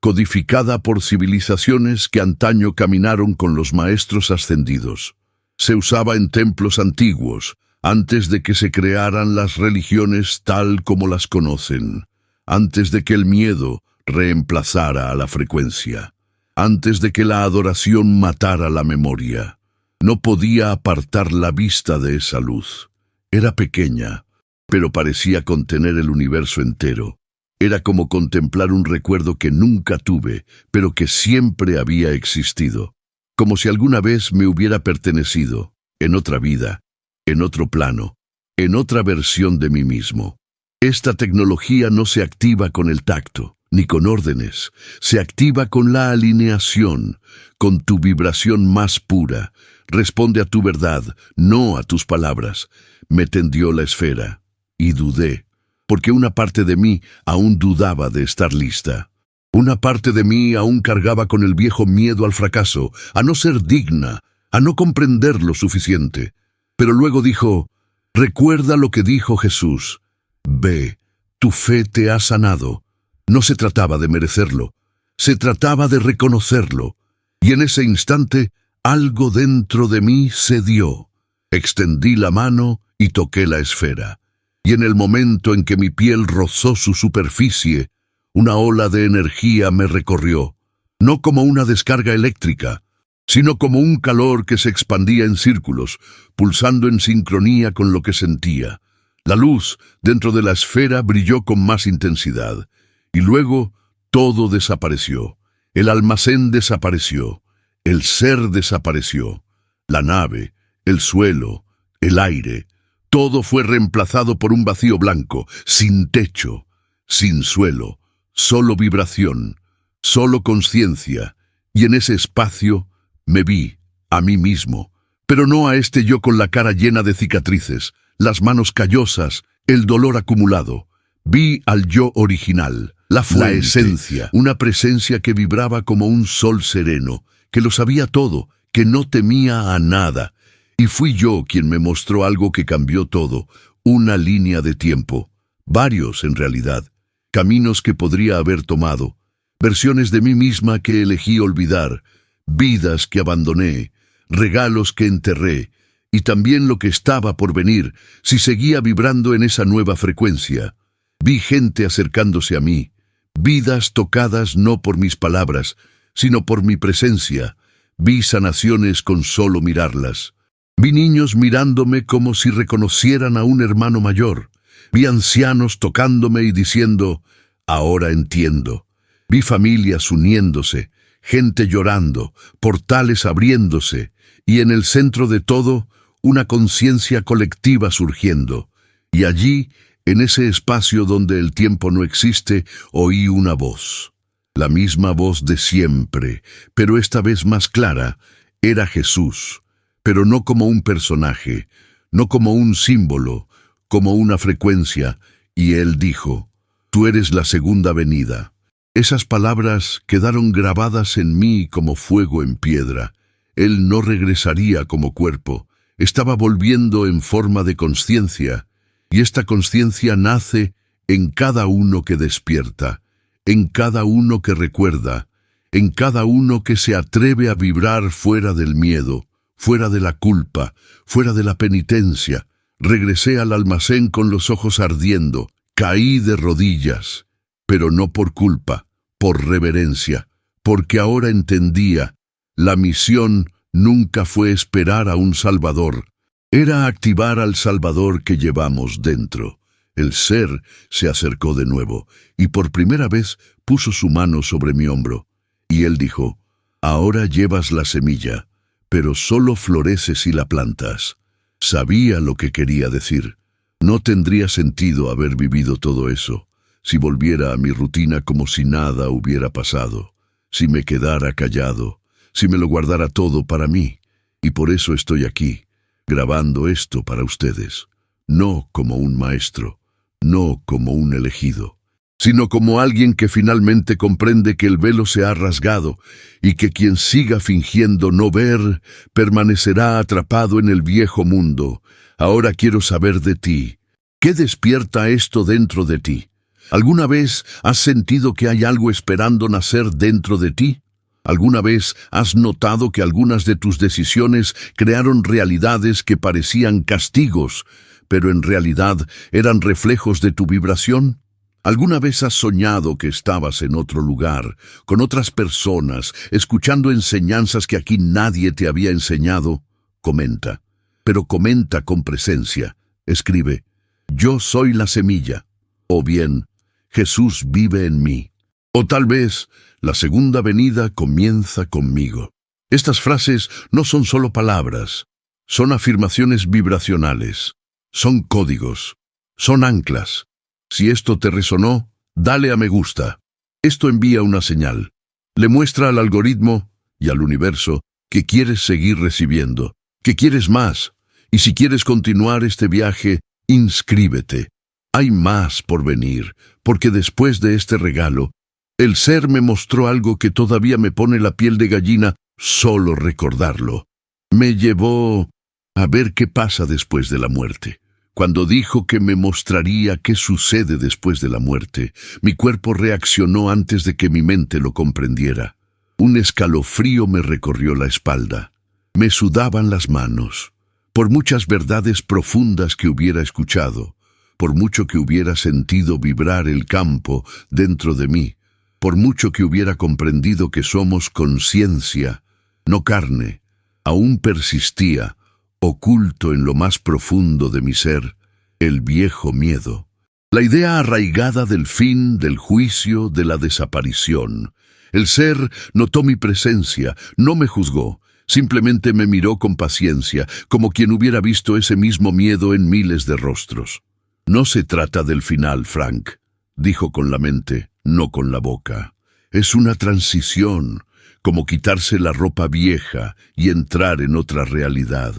codificada por civilizaciones que antaño caminaron con los maestros ascendidos. Se usaba en templos antiguos, antes de que se crearan las religiones tal como las conocen, antes de que el miedo reemplazara a la frecuencia, antes de que la adoración matara la memoria. No podía apartar la vista de esa luz. Era pequeña, pero parecía contener el universo entero. Era como contemplar un recuerdo que nunca tuve, pero que siempre había existido. Como si alguna vez me hubiera pertenecido, en otra vida, en otro plano, en otra versión de mí mismo. Esta tecnología no se activa con el tacto, ni con órdenes. Se activa con la alineación, con tu vibración más pura. Responde a tu verdad, no a tus palabras. Me tendió la esfera, y dudé, porque una parte de mí aún dudaba de estar lista. Una parte de mí aún cargaba con el viejo miedo al fracaso, a no ser digna, a no comprender lo suficiente. Pero luego dijo, recuerda lo que dijo Jesús. Ve, tu fe te ha sanado. No se trataba de merecerlo, se trataba de reconocerlo. Y en ese instante, algo dentro de mí cedió. Extendí la mano y toqué la esfera. Y en el momento en que mi piel rozó su superficie, una ola de energía me recorrió, no como una descarga eléctrica, sino como un calor que se expandía en círculos, pulsando en sincronía con lo que sentía. La luz dentro de la esfera brilló con más intensidad, y luego todo desapareció. El almacén desapareció, el ser desapareció, la nave, el suelo, el aire. Todo fue reemplazado por un vacío blanco, sin techo, sin suelo, solo vibración, solo conciencia, y en ese espacio me vi a mí mismo, pero no a este yo con la cara llena de cicatrices, las manos callosas, el dolor acumulado. Vi al yo original, la fuente, la esencia, una presencia que vibraba como un sol sereno, que lo sabía todo, que no temía a nada. Y fui yo quien me mostró algo que cambió todo, una línea de tiempo, varios en realidad, caminos que podría haber tomado, versiones de mí misma que elegí olvidar, vidas que abandoné, regalos que enterré, y también lo que estaba por venir si seguía vibrando en esa nueva frecuencia. Vi gente acercándose a mí, vidas tocadas no por mis palabras, sino por mi presencia. Vi sanaciones con solo mirarlas. Vi niños mirándome como si reconocieran a un hermano mayor. Vi ancianos tocándome y diciendo, ahora entiendo. Vi familias uniéndose, gente llorando, portales abriéndose, y en el centro de todo, una conciencia colectiva surgiendo. Y allí, en ese espacio donde el tiempo no existe, oí una voz. La misma voz de siempre, pero esta vez más clara, era Jesús. Pero no como un personaje, no como un símbolo, como una frecuencia, y él dijo, tú eres la segunda venida. Esas palabras quedaron grabadas en mí como fuego en piedra. Él no regresaría como cuerpo, estaba volviendo en forma de conciencia, y esta conciencia nace en cada uno que despierta, en cada uno que recuerda, en cada uno que se atreve a vibrar fuera del miedo, fuera de la culpa, fuera de la penitencia. Regresé al almacén con los ojos ardiendo, caí de rodillas, pero no por culpa, por reverencia, porque ahora entendía, la misión nunca fue esperar a un Salvador, era activar al Salvador que llevamos dentro. El ser se acercó de nuevo, y por primera vez puso su mano sobre mi hombro, y él dijo, ahora llevas la semilla, pero solo florece si la plantas. Sabía lo que quería decir. No tendría sentido haber vivido todo eso, si volviera a mi rutina como si nada hubiera pasado, si me quedara callado, si me lo guardara todo para mí. Y por eso estoy aquí, grabando esto para ustedes, no como un maestro, no como un elegido, sino como alguien que finalmente comprende que el velo se ha rasgado y que quien siga fingiendo no ver permanecerá atrapado en el viejo mundo. Ahora quiero saber de ti. ¿Qué despierta esto dentro de ti? ¿Alguna vez has sentido que hay algo esperando nacer dentro de ti? ¿Alguna vez has notado que algunas de tus decisiones crearon realidades que parecían castigos, pero en realidad eran reflejos de tu vibración? ¿Alguna vez has soñado que estabas en otro lugar, con otras personas, escuchando enseñanzas que aquí nadie te había enseñado? Comenta, pero comenta con presencia. Escribe, yo soy la semilla. O bien, Jesús vive en mí. O tal vez, la segunda venida comienza conmigo. Estas frases no son solo palabras, son afirmaciones vibracionales, son códigos, son anclas. Si esto te resonó, dale a me gusta. Esto envía una señal. Le muestra al algoritmo y al universo que quieres seguir recibiendo, que quieres más. Y si quieres continuar este viaje, inscríbete. Hay más por venir, porque después de este regalo, el ser me mostró algo que todavía me pone la piel de gallina solo recordarlo. Me llevó a ver qué pasa después de la muerte. Cuando dijo que me mostraría qué sucede después de la muerte, mi cuerpo reaccionó antes de que mi mente lo comprendiera. Un escalofrío me recorrió la espalda. Me sudaban las manos. Por muchas verdades profundas que hubiera escuchado, por mucho que hubiera sentido vibrar el campo dentro de mí, por mucho que hubiera comprendido que somos conciencia, no carne, aún persistía, oculto en lo más profundo de mi ser, el viejo miedo. La idea arraigada del fin, del juicio, de la desaparición. El ser notó mi presencia, no me juzgó, simplemente me miró con paciencia, como quien hubiera visto ese mismo miedo en miles de rostros. No se trata del final, Frank, dijo con la mente, no con la boca. Es una transición, como quitarse la ropa vieja y entrar en otra realidad.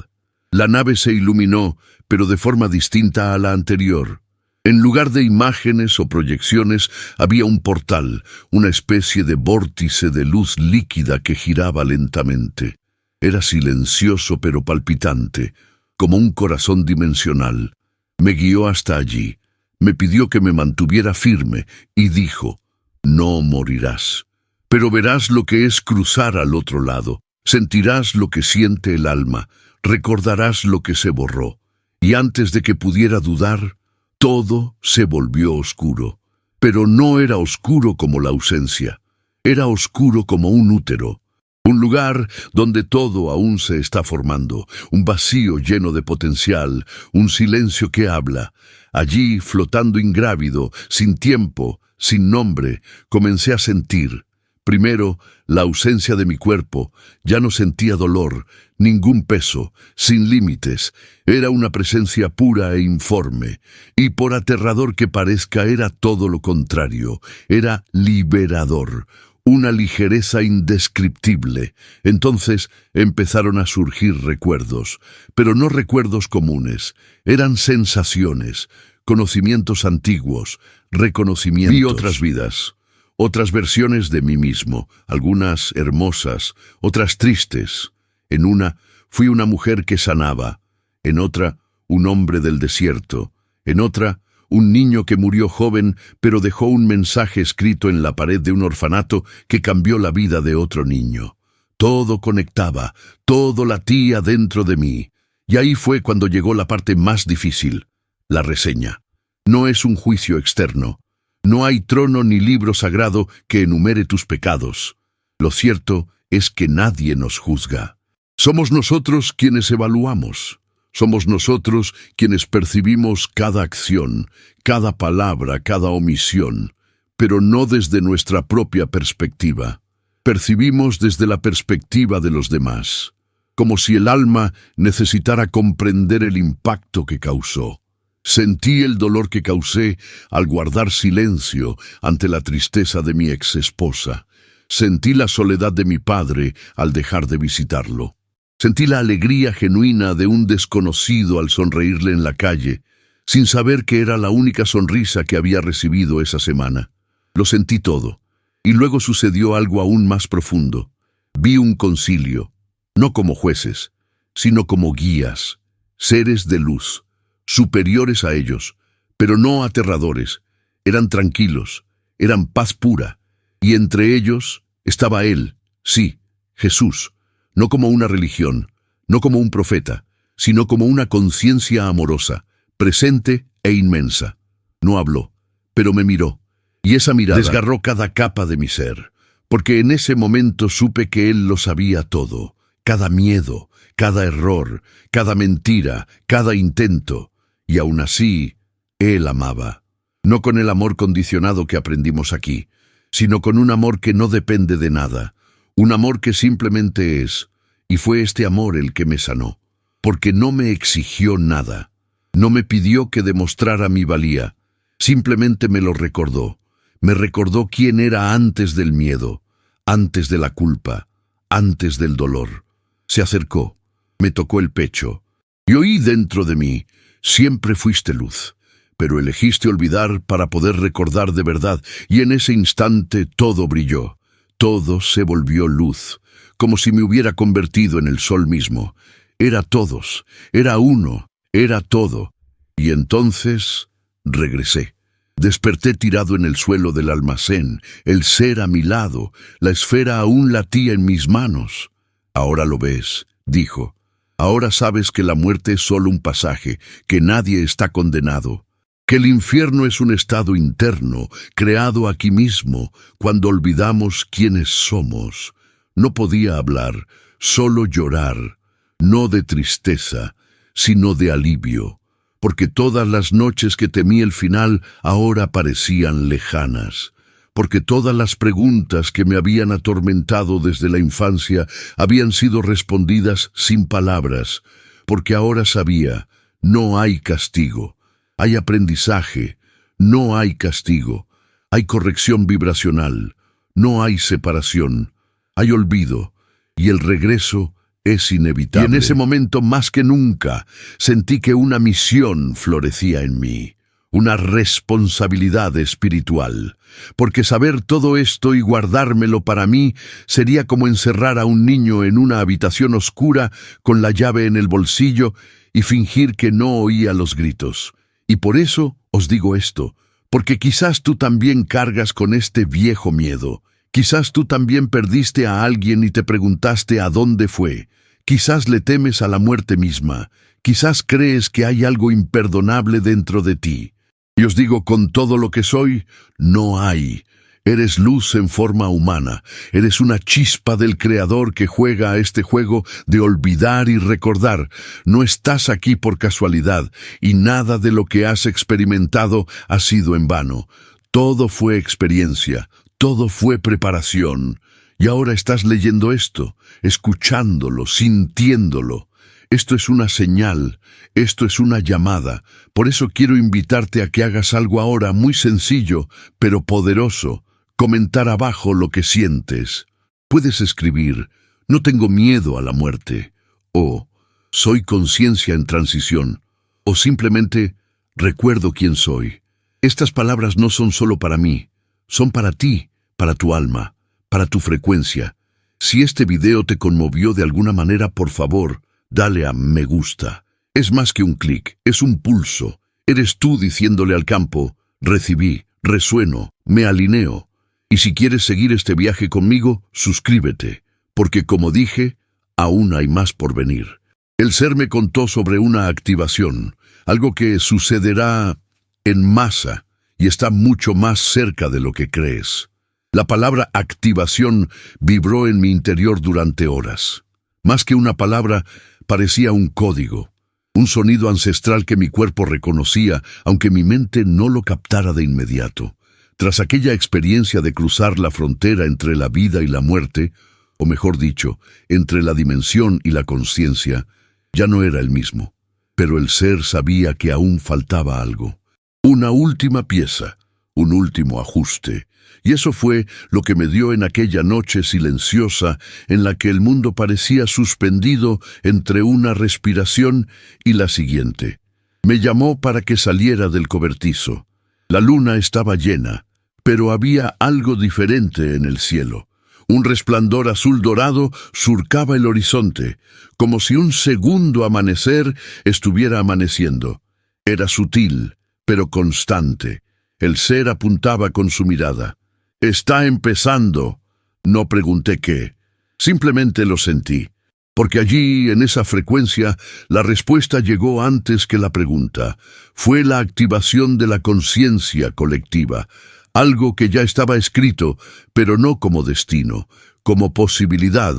La nave se iluminó, pero de forma distinta a la anterior. En lugar de imágenes o proyecciones, había un portal, una especie de vórtice de luz líquida que giraba lentamente. Era silencioso pero palpitante, como un corazón dimensional. Me guió hasta allí, me pidió que me mantuviera firme y dijo, no morirás, pero verás lo que es cruzar al otro lado, sentirás lo que siente el alma, recordarás lo que se borró, y antes de que pudiera dudar, todo se volvió oscuro. Pero no era oscuro como la ausencia, era oscuro como un útero. Un lugar donde todo aún se está formando, un vacío lleno de potencial, un silencio que habla. Allí, flotando ingrávido, sin tiempo, sin nombre, comencé a sentir. Primero, la ausencia de mi cuerpo. Ya no sentía dolor, ningún peso, sin límites. Era una presencia pura e informe. Y por aterrador que parezca, era todo lo contrario. Era liberador. Una ligereza indescriptible. Entonces empezaron a surgir recuerdos, pero no recuerdos comunes. Eran sensaciones, conocimientos antiguos, reconocimientos. Vi otras vidas, otras versiones de mí mismo, algunas hermosas, otras tristes. En una, fui una mujer que sanaba. En otra, un hombre del desierto. En otra, un niño que murió joven, pero dejó un mensaje escrito en la pared de un orfanato que cambió la vida de otro niño. Todo conectaba, todo latía dentro de mí. Y ahí fue cuando llegó la parte más difícil, la reseña. No es un juicio externo. No hay trono ni libro sagrado que enumere tus pecados. Lo cierto es que nadie nos juzga. Somos nosotros quienes evaluamos. Somos nosotros quienes percibimos cada acción, cada palabra, cada omisión, pero no desde nuestra propia perspectiva. Percibimos desde la perspectiva de los demás, como si el alma necesitara comprender el impacto que causó. Sentí el dolor que causé al guardar silencio ante la tristeza de mi exesposa. Sentí la soledad de mi padre al dejar de visitarlo. Sentí la alegría genuina de un desconocido al sonreírle en la calle, sin saber que era la única sonrisa que había recibido esa semana. Lo sentí todo, y luego sucedió algo aún más profundo. Vi un concilio, no como jueces, sino como guías, seres de luz, superiores a ellos, pero no aterradores. eran tranquilos, eran paz pura, y entre ellos estaba Él, sí, Jesús, no como una religión, no como un profeta, sino como una conciencia amorosa, presente e inmensa. No habló, pero me miró, y esa mirada desgarró cada capa de mi ser, porque en ese momento supe que Él lo sabía todo, cada miedo, cada error, cada mentira, cada intento, y aún así, Él amaba. No con el amor condicionado que aprendimos aquí, sino con un amor que no depende de nada, un amor que simplemente es, y fue este amor el que me sanó, porque no me exigió nada, no me pidió que demostrara mi valía, simplemente me lo recordó, me recordó quién era antes del miedo, antes de la culpa, antes del dolor. Se acercó, me tocó el pecho, y oí dentro de mí, siempre fuiste luz, pero elegiste olvidar para poder recordar de verdad, y en ese instante todo brilló, todo se volvió luz, como si me hubiera convertido en el sol mismo. Era todos, era uno, era todo. Y entonces regresé. Desperté tirado en el suelo del almacén, el ser a mi lado, la esfera aún latía en mis manos. Ahora lo ves, dijo. Ahora sabes que la muerte es solo un pasaje, que nadie está condenado, que el infierno es un estado interno, creado aquí mismo, cuando olvidamos quiénes somos. No podía hablar, solo llorar, no de tristeza, sino de alivio, porque todas las noches que temí el final ahora parecían lejanas, porque todas las preguntas que me habían atormentado desde la infancia habían sido respondidas sin palabras, porque ahora sabía, no hay castigo, hay aprendizaje, no hay castigo, hay corrección vibracional, no hay separación, hay olvido, y el regreso es inevitable. Y en ese momento, más que nunca, sentí que una misión florecía en mí, una responsabilidad espiritual, porque saber todo esto y guardármelo para mí sería como encerrar a un niño en una habitación oscura con la llave en el bolsillo y fingir que no oía los gritos. Y por eso os digo esto, porque quizás tú también cargas con este viejo miedo. Quizás tú también perdiste a alguien y te preguntaste a dónde fue. Quizás le temes a la muerte misma. Quizás crees que hay algo imperdonable dentro de ti. Y os digo con todo lo que soy, no hay. Eres luz en forma humana. Eres una chispa del Creador que juega a este juego de olvidar y recordar. No estás aquí por casualidad, y nada de lo que has experimentado ha sido en vano. Todo fue experiencia. Todo fue preparación, y ahora estás leyendo esto, escuchándolo, sintiéndolo. Esto es una señal, esto es una llamada. Por eso quiero invitarte a que hagas algo ahora muy sencillo, pero poderoso. Comentar abajo lo que sientes. Puedes escribir, no tengo miedo a la muerte, o soy conciencia en transición, o simplemente recuerdo quién soy. Estas palabras no son solo para mí. Son para ti, para tu alma, para tu frecuencia. Si este video te conmovió de alguna manera, por favor, dale a me gusta. Es más que un clic, es un pulso. Eres tú diciéndole al campo, recibí, resueno, me alineo. Y si quieres seguir este viaje conmigo, suscríbete, porque como dije, aún hay más por venir. El ser me contó sobre una activación, algo que sucederá en masa, y está mucho más cerca de lo que crees. La palabra activación vibró en mi interior durante horas. Más que una palabra, parecía un código, un sonido ancestral que mi cuerpo reconocía, aunque mi mente no lo captara de inmediato. Tras aquella experiencia de cruzar la frontera entre la vida y la muerte, o mejor dicho, entre la dimensión y la conciencia, ya no era el mismo. Pero el ser sabía que aún faltaba algo. Una última pieza, un último ajuste, y eso fue lo que me dio en aquella noche silenciosa en la que el mundo parecía suspendido entre una respiración y la siguiente. Me llamó para que saliera del cobertizo. La luna estaba llena, pero había algo diferente en el cielo. Un resplandor azul dorado surcaba el horizonte, como si un segundo amanecer estuviera amaneciendo. Era sutil, pero constante. El ser apuntaba con su mirada. «Está empezando». No pregunté qué. Simplemente lo sentí. Porque allí, en esa frecuencia, la respuesta llegó antes que la pregunta. Fue la activación de la conciencia colectiva, algo que ya estaba escrito, pero no como destino, como posibilidad,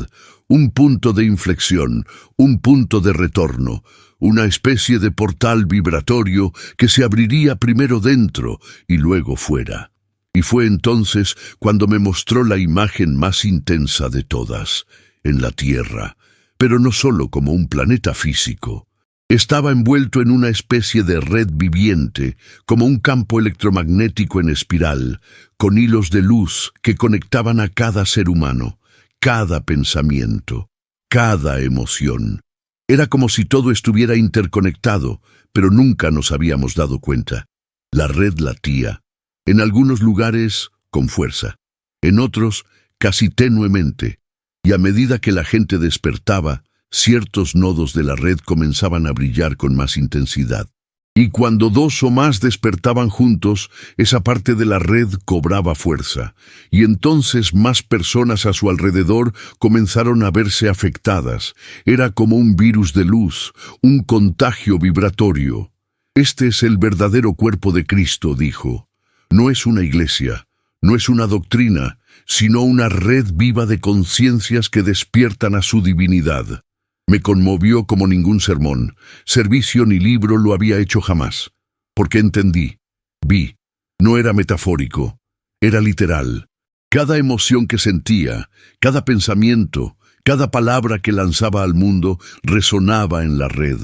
un punto de inflexión, un punto de retorno, una especie de portal vibratorio que se abriría primero dentro y luego fuera. Y fue entonces cuando me mostró la imagen más intensa de todas, en la Tierra, pero no solo como un planeta físico. Estaba envuelto en una especie de red viviente, como un campo electromagnético en espiral, con hilos de luz que conectaban a cada ser humano, cada pensamiento, cada emoción. Era como si todo estuviera interconectado, pero nunca nos habíamos dado cuenta. La red latía, en algunos lugares con fuerza, en otros casi tenuemente, y a medida que la gente despertaba, ciertos nodos de la red comenzaban a brillar con más intensidad. Y cuando dos o más despertaban juntos, esa parte de la red cobraba fuerza, y entonces más personas a su alrededor comenzaron a verse afectadas. Era como un virus de luz, un contagio vibratorio. «Este es el verdadero cuerpo de Cristo», dijo. «No es una iglesia, no es una doctrina, sino una red viva de conciencias que despiertan a su divinidad». Me conmovió como ningún sermón, servicio ni libro lo había hecho jamás. Porque entendí, vi, no era metafórico, era literal. Cada emoción que sentía, cada pensamiento, cada palabra que lanzaba al mundo resonaba en la red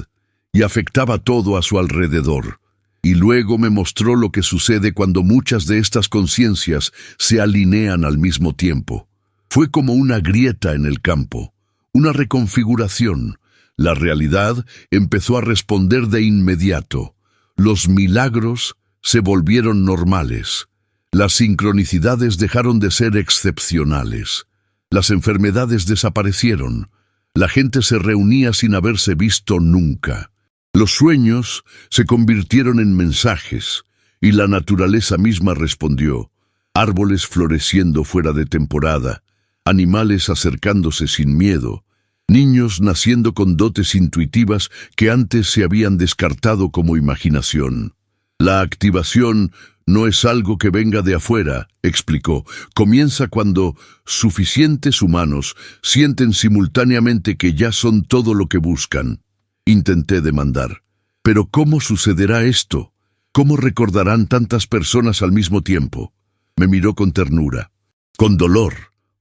y afectaba todo a su alrededor. Y luego me mostró lo que sucede cuando muchas de estas conciencias se alinean al mismo tiempo. Fue como una grieta en el campo. Una reconfiguración. La realidad empezó a responder de inmediato. Los milagros se volvieron normales. Las sincronicidades dejaron de ser excepcionales. Las enfermedades desaparecieron. La gente se reunía sin haberse visto nunca. Los sueños se convirtieron en mensajes, y la naturaleza misma respondió. Árboles floreciendo fuera de temporada, animales acercándose sin miedo, niños naciendo con dotes intuitivas que antes se habían descartado como imaginación. La activación no es algo que venga de afuera, explicó. Comienza cuando suficientes humanos sienten simultáneamente que ya son todo lo que buscan. Intenté demandar. ¿Pero cómo sucederá esto? ¿Cómo recordarán tantas personas al mismo tiempo? Me miró con ternura, con dolor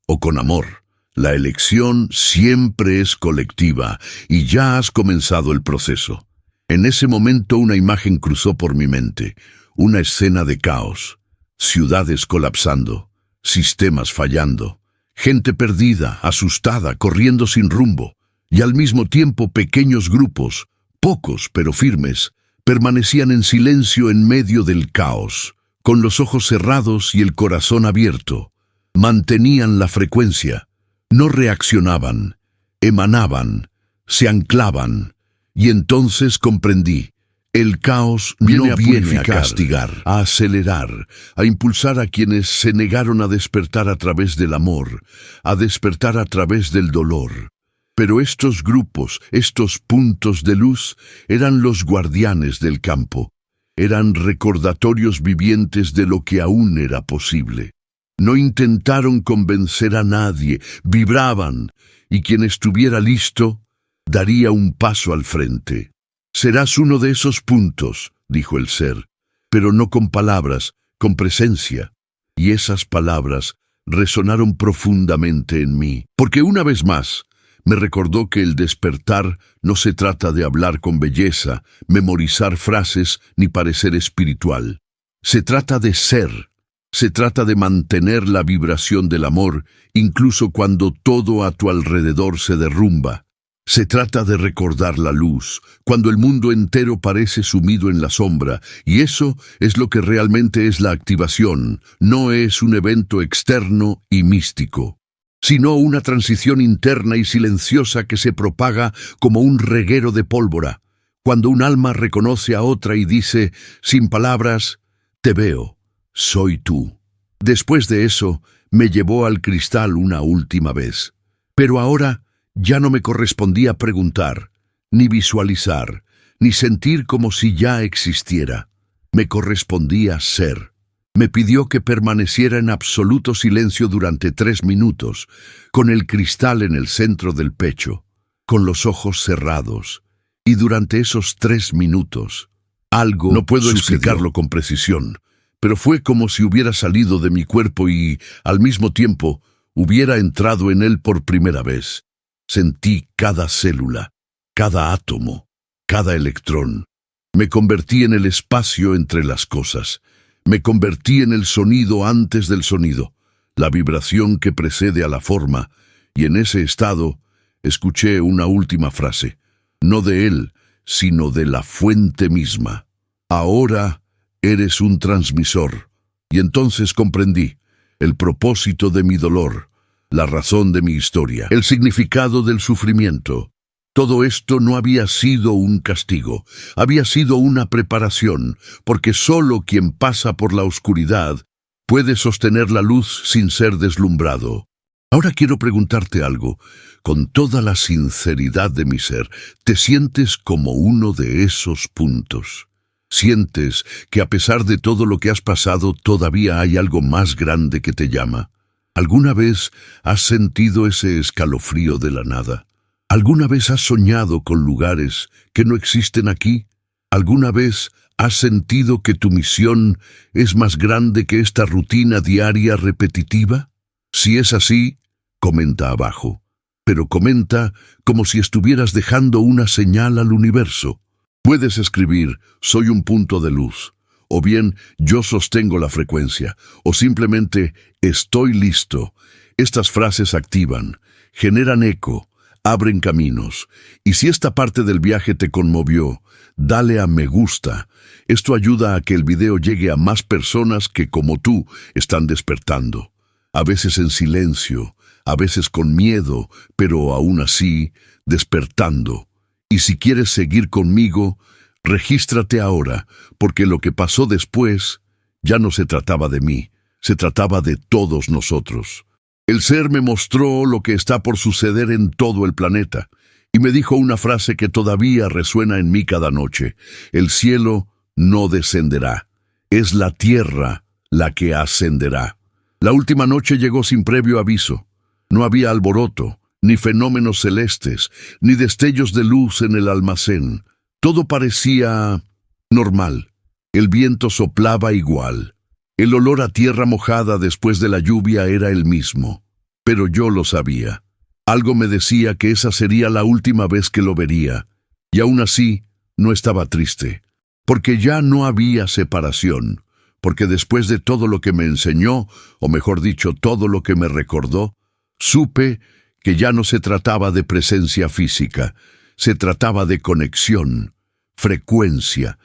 o con amor. La elección siempre es colectiva y ya has comenzado el proceso. En ese momento una imagen cruzó por mi mente, una escena de caos, ciudades colapsando, sistemas fallando, gente perdida, asustada, corriendo sin rumbo, y al mismo tiempo pequeños grupos, pocos pero firmes, permanecían en silencio en medio del caos, con los ojos cerrados y el corazón abierto. Mantenían la frecuencia. No reaccionaban, emanaban, se anclaban, y entonces comprendí. El caos no viene a castigar, a acelerar, a impulsar a quienes se negaron a despertar a través del amor, a despertar a través del dolor. Pero estos grupos, estos puntos de luz, eran los guardianes del campo, eran recordatorios vivientes de lo que aún era posible. No intentaron convencer a nadie, vibraban, y quien estuviera listo, daría un paso al frente. Serás uno de esos puntos, dijo el ser, pero no con palabras, con presencia. Y esas palabras resonaron profundamente en mí, porque una vez más me recordó que el despertar no se trata de hablar con belleza, memorizar frases ni parecer espiritual. Se trata de ser. Se trata de mantener la vibración del amor, incluso cuando todo a tu alrededor se derrumba. Se trata de recordar la luz, cuando el mundo entero parece sumido en la sombra, y eso es lo que realmente es la activación. No es un evento externo y místico, sino una transición interna y silenciosa que se propaga como un reguero de pólvora, cuando un alma reconoce a otra y dice, sin palabras, te veo. soy tú. Después de eso, me llevó al cristal una última vez. Pero ahora ya no me correspondía preguntar, ni visualizar, ni sentir como si ya existiera. Me correspondía ser. Me pidió que permaneciera en absoluto silencio durante 3 minutos, con el cristal en el centro del pecho, con los ojos cerrados. Y durante esos 3 minutos, algo no puedo explicarlo con precisión, pero fue como si hubiera salido de mi cuerpo y, al mismo tiempo, hubiera entrado en él por primera vez. Sentí cada célula, cada átomo, cada electrón. Me convertí en el espacio entre las cosas. Me convertí en el sonido antes del sonido, la vibración que precede a la forma, y en ese estado escuché una última frase, no de él, sino de la fuente misma. Ahora eres un transmisor. Y entonces comprendí el propósito de mi dolor, la razón de mi historia, el significado del sufrimiento. Todo esto no había sido un castigo, había sido una preparación, porque solo quien pasa por la oscuridad puede sostener la luz sin ser deslumbrado. Ahora quiero preguntarte algo, con toda la sinceridad de mi ser, ¿te sientes como uno de esos puntos? ¿Sientes que a pesar de todo lo que has pasado todavía hay algo más grande que te llama? ¿Alguna vez has sentido ese escalofrío de la nada? ¿Alguna vez has soñado con lugares que no existen aquí? ¿Alguna vez has sentido que tu misión es más grande que esta rutina diaria repetitiva? Si es así, comenta abajo, pero comenta como si estuvieras dejando una señal al universo. Puedes escribir, soy un punto de luz, o bien, yo sostengo la frecuencia, o simplemente, estoy listo. Estas frases activan, generan eco, abren caminos, y si esta parte del viaje te conmovió, dale a me gusta. Esto ayuda a que el video llegue a más personas que como tú están despertando. A veces en silencio, a veces con miedo, pero aún así, despertando. Y si quieres seguir conmigo, regístrate ahora, porque lo que pasó después ya no se trataba de mí, se trataba de todos nosotros. El ser me mostró lo que está por suceder en todo el planeta, y me dijo una frase que todavía resuena en mí cada noche. El cielo no descenderá, es la tierra la que ascenderá. La última noche llegó sin previo aviso. No había alboroto, ni fenómenos celestes, ni destellos de luz en el almacén. Todo parecía normal. El viento soplaba igual. El olor a tierra mojada después de la lluvia era el mismo. Pero yo lo sabía. Algo me decía que esa sería la última vez que lo vería. Y aún así, no estaba triste. Porque ya no había separación. Porque después de todo lo que me enseñó, o mejor dicho, todo lo que me recordó, supe que ya no se trataba de presencia física. Se trataba de conexión, frecuencia,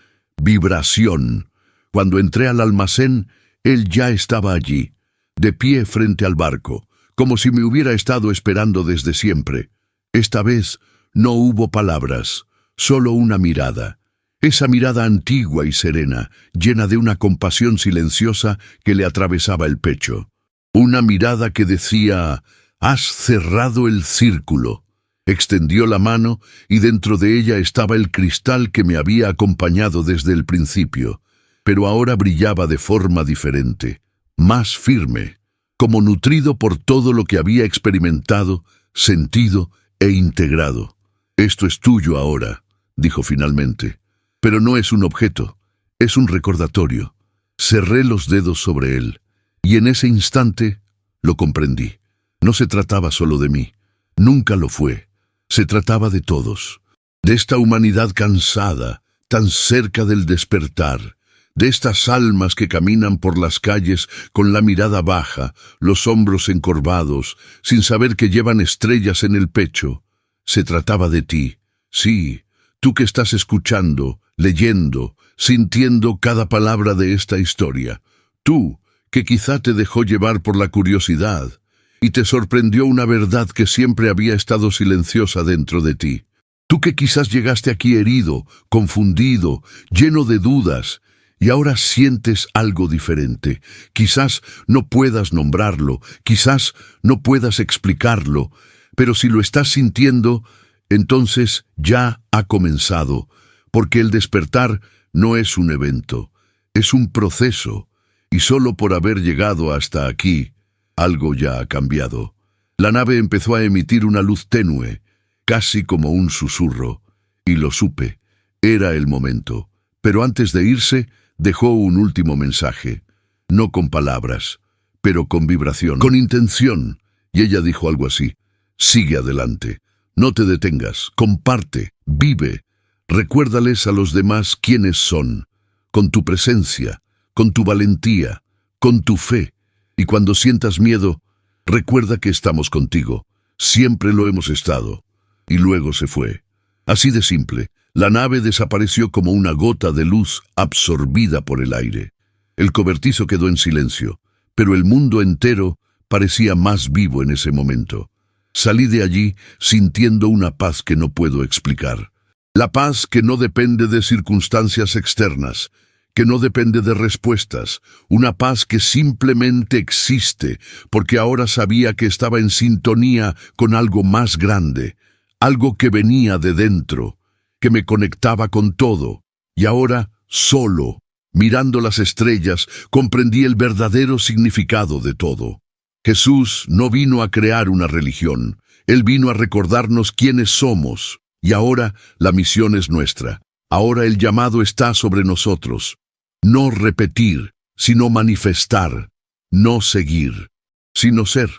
vibración. Cuando entré al almacén, él ya estaba allí, de pie frente al barco, como si me hubiera estado esperando desde siempre. Esta vez no hubo palabras, solo una mirada. Esa mirada antigua y serena, llena de una compasión silenciosa que le atravesaba el pecho. Una mirada que decía, has cerrado el círculo. Extendió la mano y dentro de ella estaba el cristal que me había acompañado desde el principio, pero ahora brillaba de forma diferente, más firme, como nutrido por todo lo que había experimentado, sentido e integrado. Esto es tuyo ahora, dijo finalmente, pero no es un objeto, es un recordatorio. Cerré los dedos sobre él, y en ese instante lo comprendí. No se trataba solo de mí, nunca lo fue. Se trataba de todos, de esta humanidad cansada, tan cerca del despertar, de estas almas que caminan por las calles con la mirada baja, los hombros encorvados, sin saber que llevan estrellas en el pecho. Se trataba de ti, sí, tú que estás escuchando, leyendo, sintiendo cada palabra de esta historia. Tú, que quizá te dejó llevar por la curiosidad, y te sorprendió una verdad que siempre había estado silenciosa dentro de ti. Tú que quizás llegaste aquí herido, confundido, lleno de dudas, y ahora sientes algo diferente. Quizás no puedas nombrarlo, quizás no puedas explicarlo, pero si lo estás sintiendo, entonces ya ha comenzado, porque el despertar no es un evento, es un proceso, y solo por haber llegado hasta aquí, algo ya ha cambiado. La nave empezó a emitir una luz tenue, casi como un susurro, y lo supe, era el momento. Pero antes de irse, dejó un último mensaje, no con palabras, pero con vibración, con intención, y ella dijo algo así: sigue adelante, no te detengas, comparte, vive, recuérdales a los demás quiénes son, con tu presencia, con tu valentía, con tu fe, y cuando sientas miedo, recuerda que estamos contigo, siempre lo hemos estado. Y luego se fue. Así de simple, la nave desapareció como una gota de luz absorbida por el aire. El cobertizo quedó en silencio, pero el mundo entero parecía más vivo en ese momento. Salí de allí sintiendo una paz que no puedo explicar. La paz que no depende de circunstancias externas, que no depende de respuestas, una paz que simplemente existe, porque ahora sabía que estaba en sintonía con algo más grande, algo que venía de dentro, que me conectaba con todo, y ahora, solo, mirando las estrellas, comprendí el verdadero significado de todo. Jesús no vino a crear una religión, Él vino a recordarnos quiénes somos, y ahora la misión es nuestra. Ahora el llamado está sobre nosotros. No repetir, sino manifestar, no seguir, sino ser.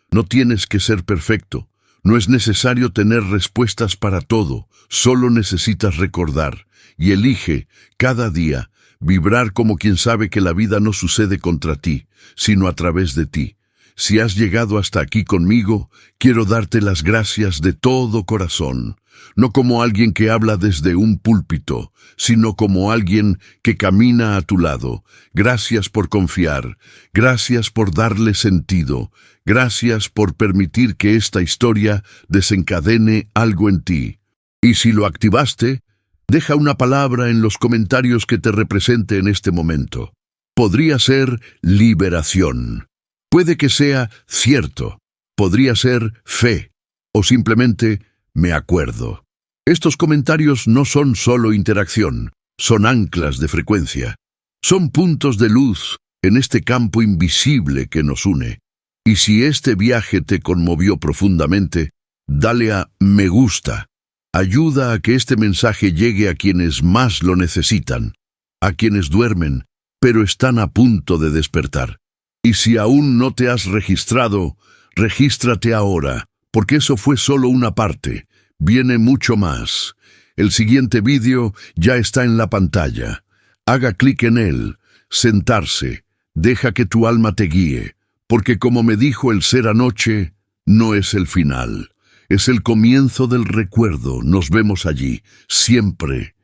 No tienes que ser perfecto, no es necesario tener respuestas para todo, solo necesitas recordar, y elige, cada día, vibrar como quien sabe que la vida no sucede contra ti, sino a través de ti. Si has llegado hasta aquí conmigo, quiero darte las gracias de todo corazón, no como alguien que habla desde un púlpito, sino como alguien que camina a tu lado. Gracias por confiar, gracias por darle sentido, gracias por permitir que esta historia desencadene algo en ti. Y si lo activaste, deja una palabra en los comentarios que te represente en este momento. Podría ser liberación. Puede que sea cierto, podría ser fe, o simplemente me acuerdo. Estos comentarios no son solo interacción, son anclas de frecuencia. Son puntos de luz en este campo invisible que nos une. Y si este viaje te conmovió profundamente, dale a me gusta. Ayuda a que este mensaje llegue a quienes más lo necesitan, a quienes duermen, pero están a punto de despertar. Y si aún no te has registrado, regístrate ahora, porque eso fue solo una parte. Viene mucho más. El siguiente vídeo ya está en la pantalla. Haga clic en él. Sentarse. Deja que tu alma te guíe, porque como me dijo el ser anoche, no es el final. Es el comienzo del recuerdo. Nos vemos allí, siempre.